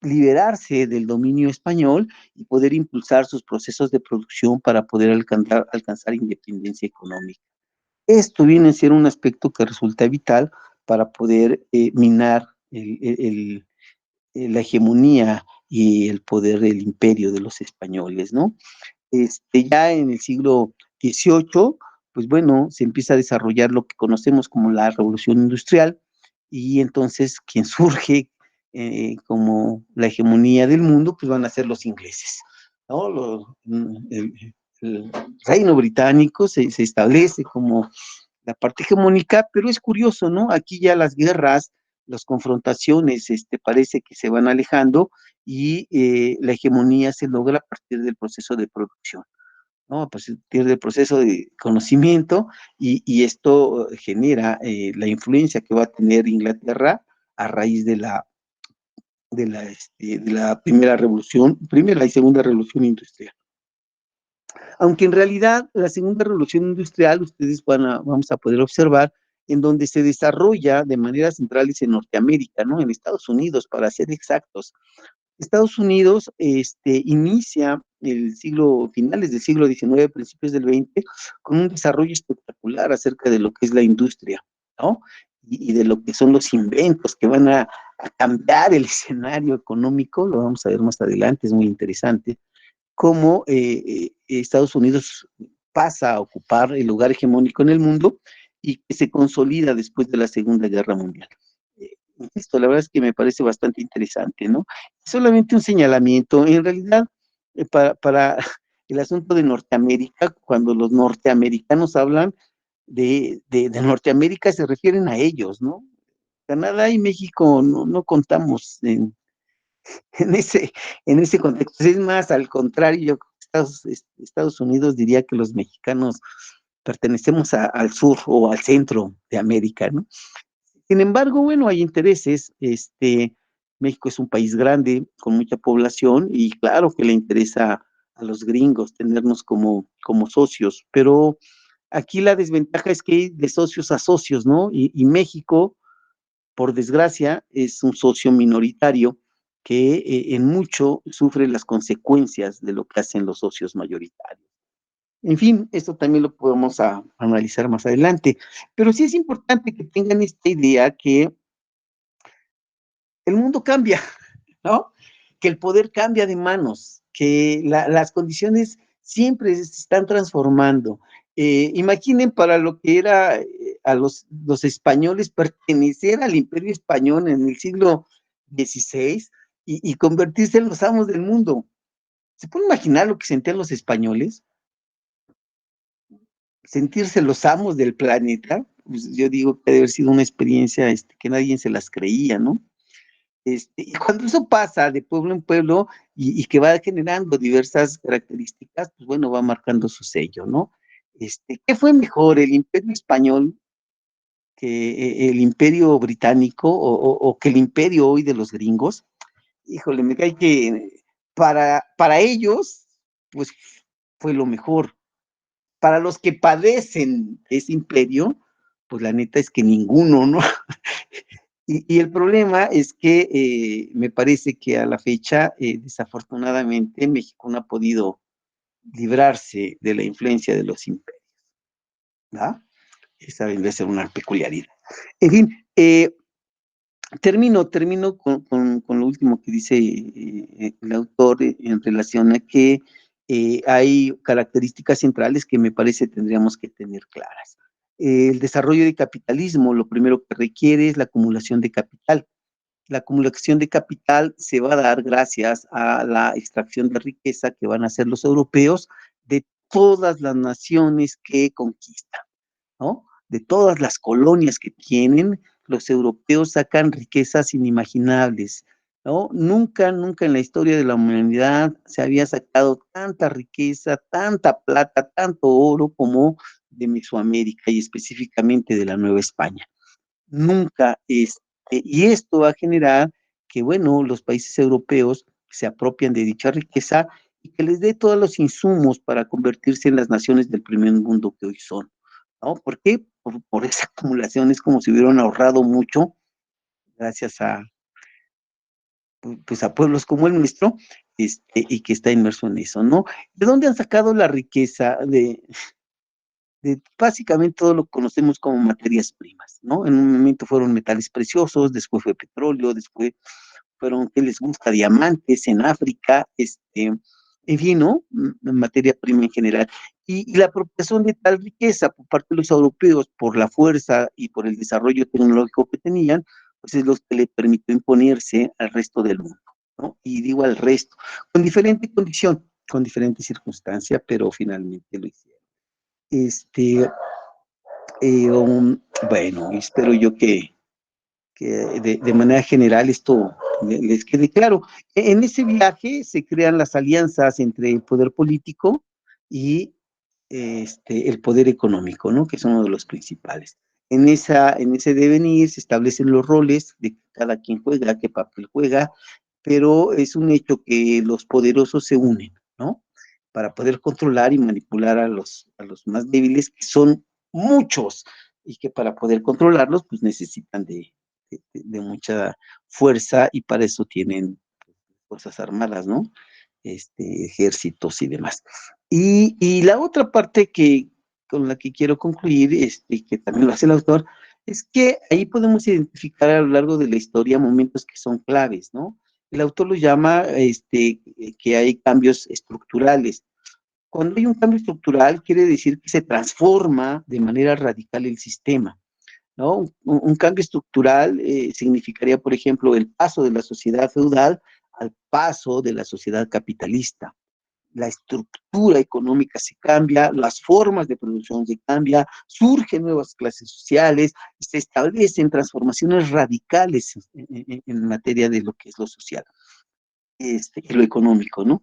liberarse del dominio español y poder impulsar sus procesos de producción para poder alcanzar independencia económica. Esto viene a ser un aspecto que resulta vital para poder minar la hegemonía y el poder del imperio de los españoles, ¿no? Ya en el siglo XVIII, pues bueno, se empieza a desarrollar lo que conocemos como la Revolución Industrial, y entonces quien surge como la hegemonía del mundo, pues van a ser los ingleses, ¿no? El reino británico se establece como la parte hegemónica, pero es curioso, ¿no? Aquí ya las guerras, las confrontaciones, parece que se van alejando y la hegemonía se logra a partir del proceso de producción, ¿no? A partir del proceso de conocimiento, y esto genera la influencia que va a tener Inglaterra a raíz de la primera y segunda revolución industrial. Aunque en realidad la segunda revolución industrial, ustedes vamos a poder observar, en donde se desarrolla de manera central es en Norteamérica, ¿no? En Estados Unidos, para ser exactos. Estados Unidos inicia finales del siglo XIX, principios del XX, con un desarrollo espectacular acerca de lo que es la industria, ¿no? Y de lo que son los inventos que van a cambiar el escenario económico, lo vamos a ver más adelante, es muy interesante, cómo Estados Unidos pasa a ocupar el lugar hegemónico en el mundo y que se consolida después de la Segunda Guerra Mundial. Insisto, la verdad es que me parece bastante interesante, ¿no? Solamente un señalamiento, en realidad, para el asunto de Norteamérica, cuando los norteamericanos hablan de Norteamérica, se refieren a ellos, ¿no? Canadá y México no contamos en ese contexto. Es más, al contrario, Estados Unidos diría que los mexicanos pertenecemos al sur o al centro de América, ¿no? Sin embargo, bueno, hay intereses. México es un país grande, con mucha población, y claro que le interesa a los gringos tenernos como socios, pero aquí la desventaja es que hay de socios a socios, ¿no? Y México, por desgracia, es un socio minoritario que en mucho sufre las consecuencias de lo que hacen los socios mayoritarios. En fin, esto también lo podemos analizar más adelante, pero sí es importante que tengan esta idea que el mundo cambia, ¿no? Que el poder cambia de manos, que las condiciones siempre se están transformando. Imaginen para lo que era a los españoles pertenecer al Imperio Español en el siglo XVI y convertirse en los amos del mundo. ¿Se puede imaginar lo que sentían los españoles? Sentirse los amos del planeta. Pues yo digo que debe haber sido una experiencia que nadie se las creía, ¿no? Y cuando eso pasa de pueblo en pueblo y que va generando diversas características, pues bueno, va marcando su sello, ¿no? ¿Qué fue mejor, el Imperio Español que el Imperio Británico o que el Imperio hoy de los gringos? Híjole, me cae que para ellos, pues fue lo mejor. Para los que padecen ese imperio, pues la neta es que ninguno, ¿no? Y el problema es que me parece que a la fecha, desafortunadamente, México no ha podido librarse de la influencia de los imperios, ¿verdad? Esa debe ser una peculiaridad. En fin, termino con lo último que dice el autor en relación a que hay características centrales que me parece tendríamos que tener claras. El desarrollo del capitalismo, lo primero que requiere es la acumulación de capital. La acumulación de capital se va a dar gracias a la extracción de riqueza que van a hacer los europeos de todas las naciones que conquistan, ¿no? De todas las colonias que tienen, los europeos sacan riquezas inimaginables, ¿no? Nunca en la historia de la humanidad se había sacado tanta riqueza, tanta plata, tanto oro como de Mesoamérica y específicamente de la Nueva España. Nunca, y esto va a generar que, bueno, los países europeos se apropian de dicha riqueza y que les dé todos los insumos para convertirse en las naciones del primer mundo que hoy son, ¿no? ¿Por qué? Por esa acumulación, es como si hubieran ahorrado mucho gracias pues a pueblos como el nuestro, y que está inmerso en eso, ¿no? ¿De dónde han sacado la riqueza? De básicamente todo lo que conocemos como materias primas, ¿no? En un momento fueron metales preciosos, después fue petróleo, después fueron, ¿qué les gusta? Diamantes en África, en fin, ¿no? Materia prima en general. Y la apropiación de tal riqueza por parte de los europeos, por la fuerza y por el desarrollo tecnológico que tenían, pues es lo que le permitió imponerse al resto del mundo, ¿no? Y digo al resto, con diferente condición, con diferente circunstancia, pero finalmente lo hicieron. Bueno, espero yo que de manera general esto les quede claro. En ese viaje se crean las alianzas entre el poder político y el poder económico, ¿no? Que son uno de los principales. En ese devenir se establecen los roles de cada quien juega, qué papel juega, pero es un hecho que los poderosos se unen, ¿no? Para poder controlar y manipular a los más débiles, que son muchos, y que para poder controlarlos, pues necesitan de mucha fuerza, y para eso tienen fuerzas armadas, ¿no? Ejércitos y demás. Y la otra parte con la que quiero concluir, que también lo hace el autor, es que ahí podemos identificar a lo largo de la historia momentos que son claves, ¿no? El autor lo llama que hay cambios estructurales. Cuando hay un cambio estructural, quiere decir que se transforma de manera radical el sistema, ¿no? Un cambio estructural significaría, por ejemplo, el paso de la sociedad feudal al paso de la sociedad capitalista. La estructura económica se cambia, las formas de producción se cambian, surgen nuevas clases sociales, se establecen transformaciones radicales en materia de lo que es lo social y lo económico, ¿no?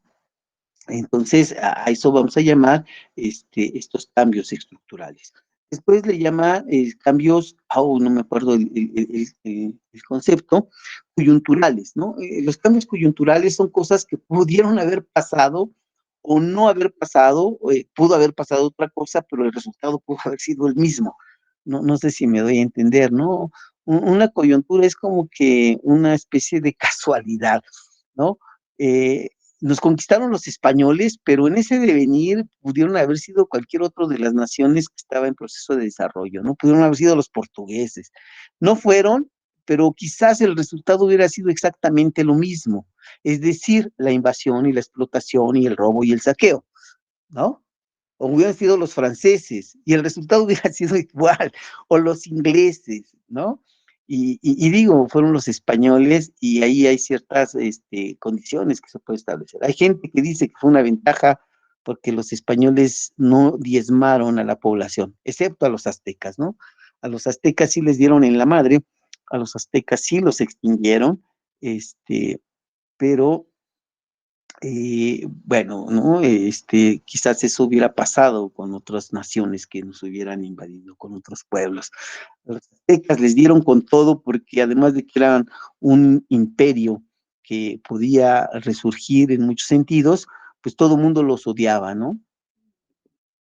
Entonces, a eso vamos a llamar estos cambios estructurales. Después le llaman cambios, no me acuerdo el concepto, coyunturales, ¿no? Los cambios coyunturales son cosas que pudieron haber pasado o no haber pasado, pudo haber pasado otra cosa, pero el resultado pudo haber sido el mismo. No sé si me doy a entender, ¿no? Una coyuntura es como que una especie de casualidad, ¿no? Nos conquistaron los españoles, pero en ese devenir pudieron haber sido cualquier otro de las naciones que estaba en proceso de desarrollo, ¿no? Pudieron haber sido los portugueses. No fueron, pero quizás el resultado hubiera sido exactamente lo mismo, es decir, la invasión y la explotación y el robo y el saqueo, ¿no? O hubieran sido los franceses y el resultado hubiera sido igual, o los ingleses, ¿no? Y digo, fueron los españoles y ahí hay ciertas condiciones que se puede establecer. Hay gente que dice que fue una ventaja porque los españoles no diezmaron a la población, excepto a los aztecas, ¿no? A los aztecas sí les dieron en la madre, a los aztecas sí los extinguieron, pero bueno, ¿no? Quizás eso hubiera pasado con otras naciones que nos hubieran invadido, con otros pueblos. Los aztecas les dieron con todo porque además de que eran un imperio que podía resurgir en muchos sentidos, pues todo el mundo los odiaba, ¿no?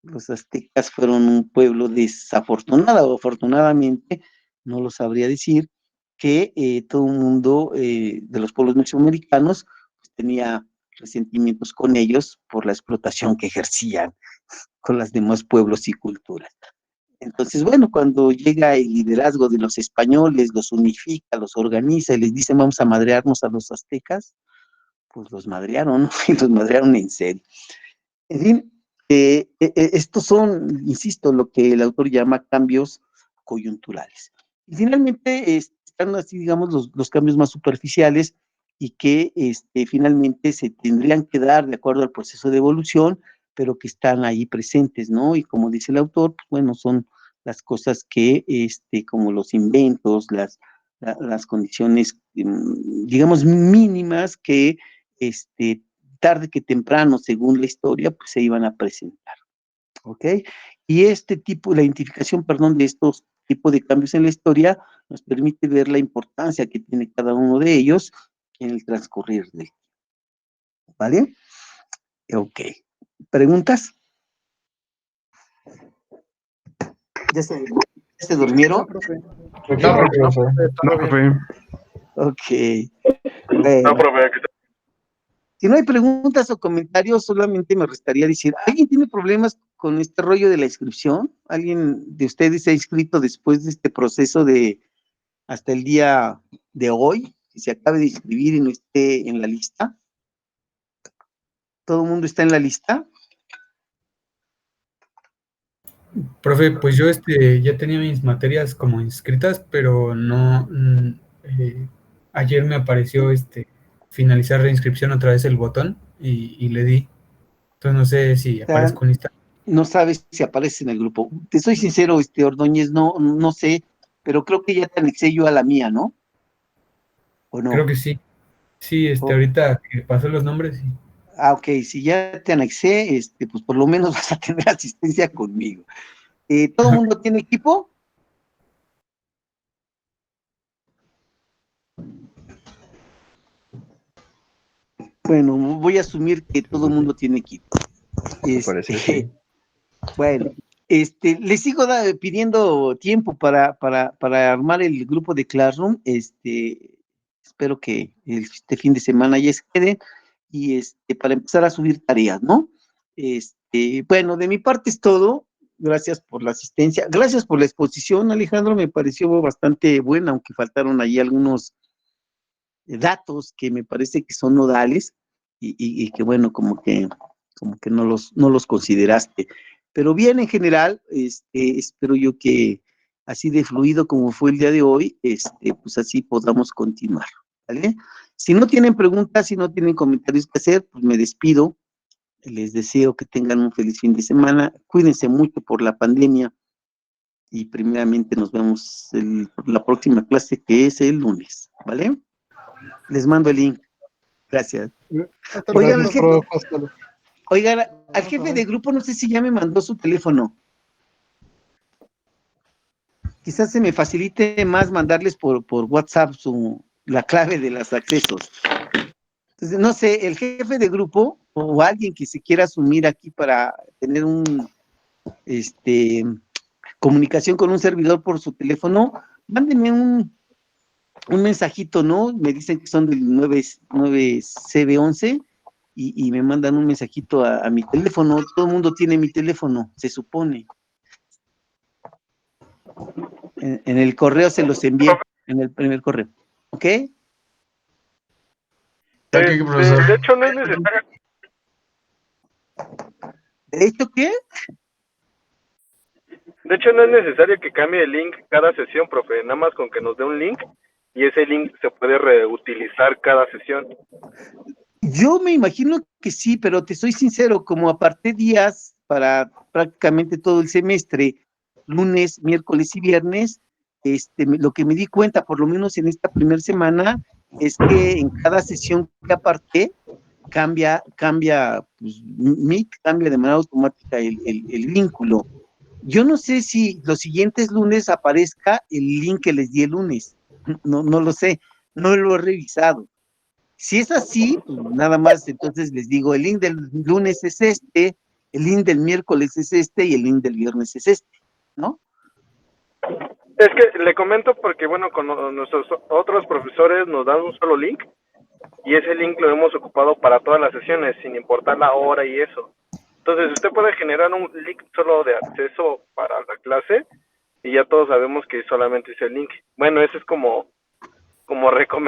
Los aztecas fueron un pueblo desafortunado o afortunadamente, no lo sabría decir, que todo el mundo de los pueblos mesoamericanos pues, tenía resentimientos con ellos por la explotación que ejercían con los demás pueblos y culturas. Entonces, bueno, cuando llega el liderazgo de los españoles, los unifica, los organiza y les dice vamos a madrearnos a los aztecas, pues los madrearon, ¿no? Y los madrearon en serio. En fin, estos son, insisto, lo que el autor llama cambios coyunturales. Y finalmente están así, digamos, los cambios más superficiales y que finalmente se tendrían que dar de acuerdo al proceso de evolución, pero que están ahí presentes, ¿no? Y como dice el autor, pues, bueno, son las cosas que, como los inventos, las condiciones, digamos, mínimas que, tarde que temprano, según la historia, pues se iban a presentar, ¿ok? Y la identificación, perdón, de estos tipos de cambios en la historia nos permite ver la importancia que tiene cada uno de ellos en el transcurrir del tiempo, ¿vale? Ok. ¿Preguntas? ¿Ya se durmieron? No, profe. No, profe. Ok. Bueno. No, profe. Si no hay preguntas o comentarios, solamente me restaría decir, ¿alguien tiene problemas con este rollo de la inscripción? ¿Alguien de ustedes se ha inscrito después de este proceso de hasta el día de hoy, que se acabe de inscribir y no esté en la lista? ¿Todo el mundo está en la lista? Profe, pues yo ya tenía mis materias como inscritas, pero no, ayer me apareció finalizar la inscripción otra vez el botón y le di. Entonces no sé si aparezco en lista. No sabes si aparece en el grupo. Te soy sincero, Ordóñez, no sé, pero creo que ya te anexé yo a la mía, ¿no? ¿O no? Creo que sí. Sí, ahorita que pasó los nombres, sí. Ok, si ya te anexé, pues por lo menos vas a tener asistencia conmigo. ¿Todo el mundo tiene equipo? Bueno, voy a asumir que todo el mundo tiene equipo. Parece sí. Bueno, les sigo pidiendo tiempo para armar el grupo de Classroom. Espero que este fin de semana ya se queden y para empezar a subir tareas, ¿no? Bueno, de mi parte es todo. Gracias por la asistencia. Gracias por la exposición, Alejandro. Me pareció bastante buena, aunque faltaron ahí algunos datos que me parece que son nodales y que, bueno, como que como que no los consideraste. Pero bien, en general, espero yo que así de fluido como fue el día de hoy, pues así podamos continuar, ¿vale? Si no tienen preguntas, si no tienen comentarios que hacer, pues me despido. Les deseo que tengan un feliz fin de semana. Cuídense mucho por la pandemia y primeramente nos vemos la próxima clase, que es el lunes, ¿vale? Les mando el link. Gracias. Oigan, al jefe de grupo, no sé si ya me mandó su teléfono. Quizás se me facilite más mandarles por WhatsApp la clave de los accesos. Entonces, no sé, el jefe de grupo o alguien que se quiera asumir aquí para tener comunicación con un servidor por su teléfono, mándenme un mensajito, ¿no? Me dicen que son del 9CB11 y me mandan un mensajito a mi teléfono. Todo el mundo tiene mi teléfono, se supone. En el correo se los envié, en el primer correo. ¿Ok? De hecho, no es necesario. ¿De hecho qué? De hecho, no es necesario que cambie el link cada sesión, profe. Nada más con que nos dé un link y ese link se puede reutilizar cada sesión. Yo me imagino que sí, pero te soy sincero, como aparté días para prácticamente todo el semestre, lunes, miércoles y viernes, lo que me di cuenta, por lo menos en esta primera semana, es que en cada sesión que aparté, cambia, pues, Meet cambia de manera automática el vínculo. Yo no sé si los siguientes lunes aparezca el link que les di el lunes, no lo sé, no lo he revisado. Si es así, pues nada más, entonces les digo, el link del lunes es el link del miércoles es y el link del viernes es ¿no? Es que le comento porque, bueno, con nuestros otros profesores nos dan un solo link y ese link lo hemos ocupado para todas las sesiones, sin importar la hora y eso. Entonces, usted puede generar un link solo de acceso para la clase y ya todos sabemos que solamente es el link. Bueno, ese es como recomendación.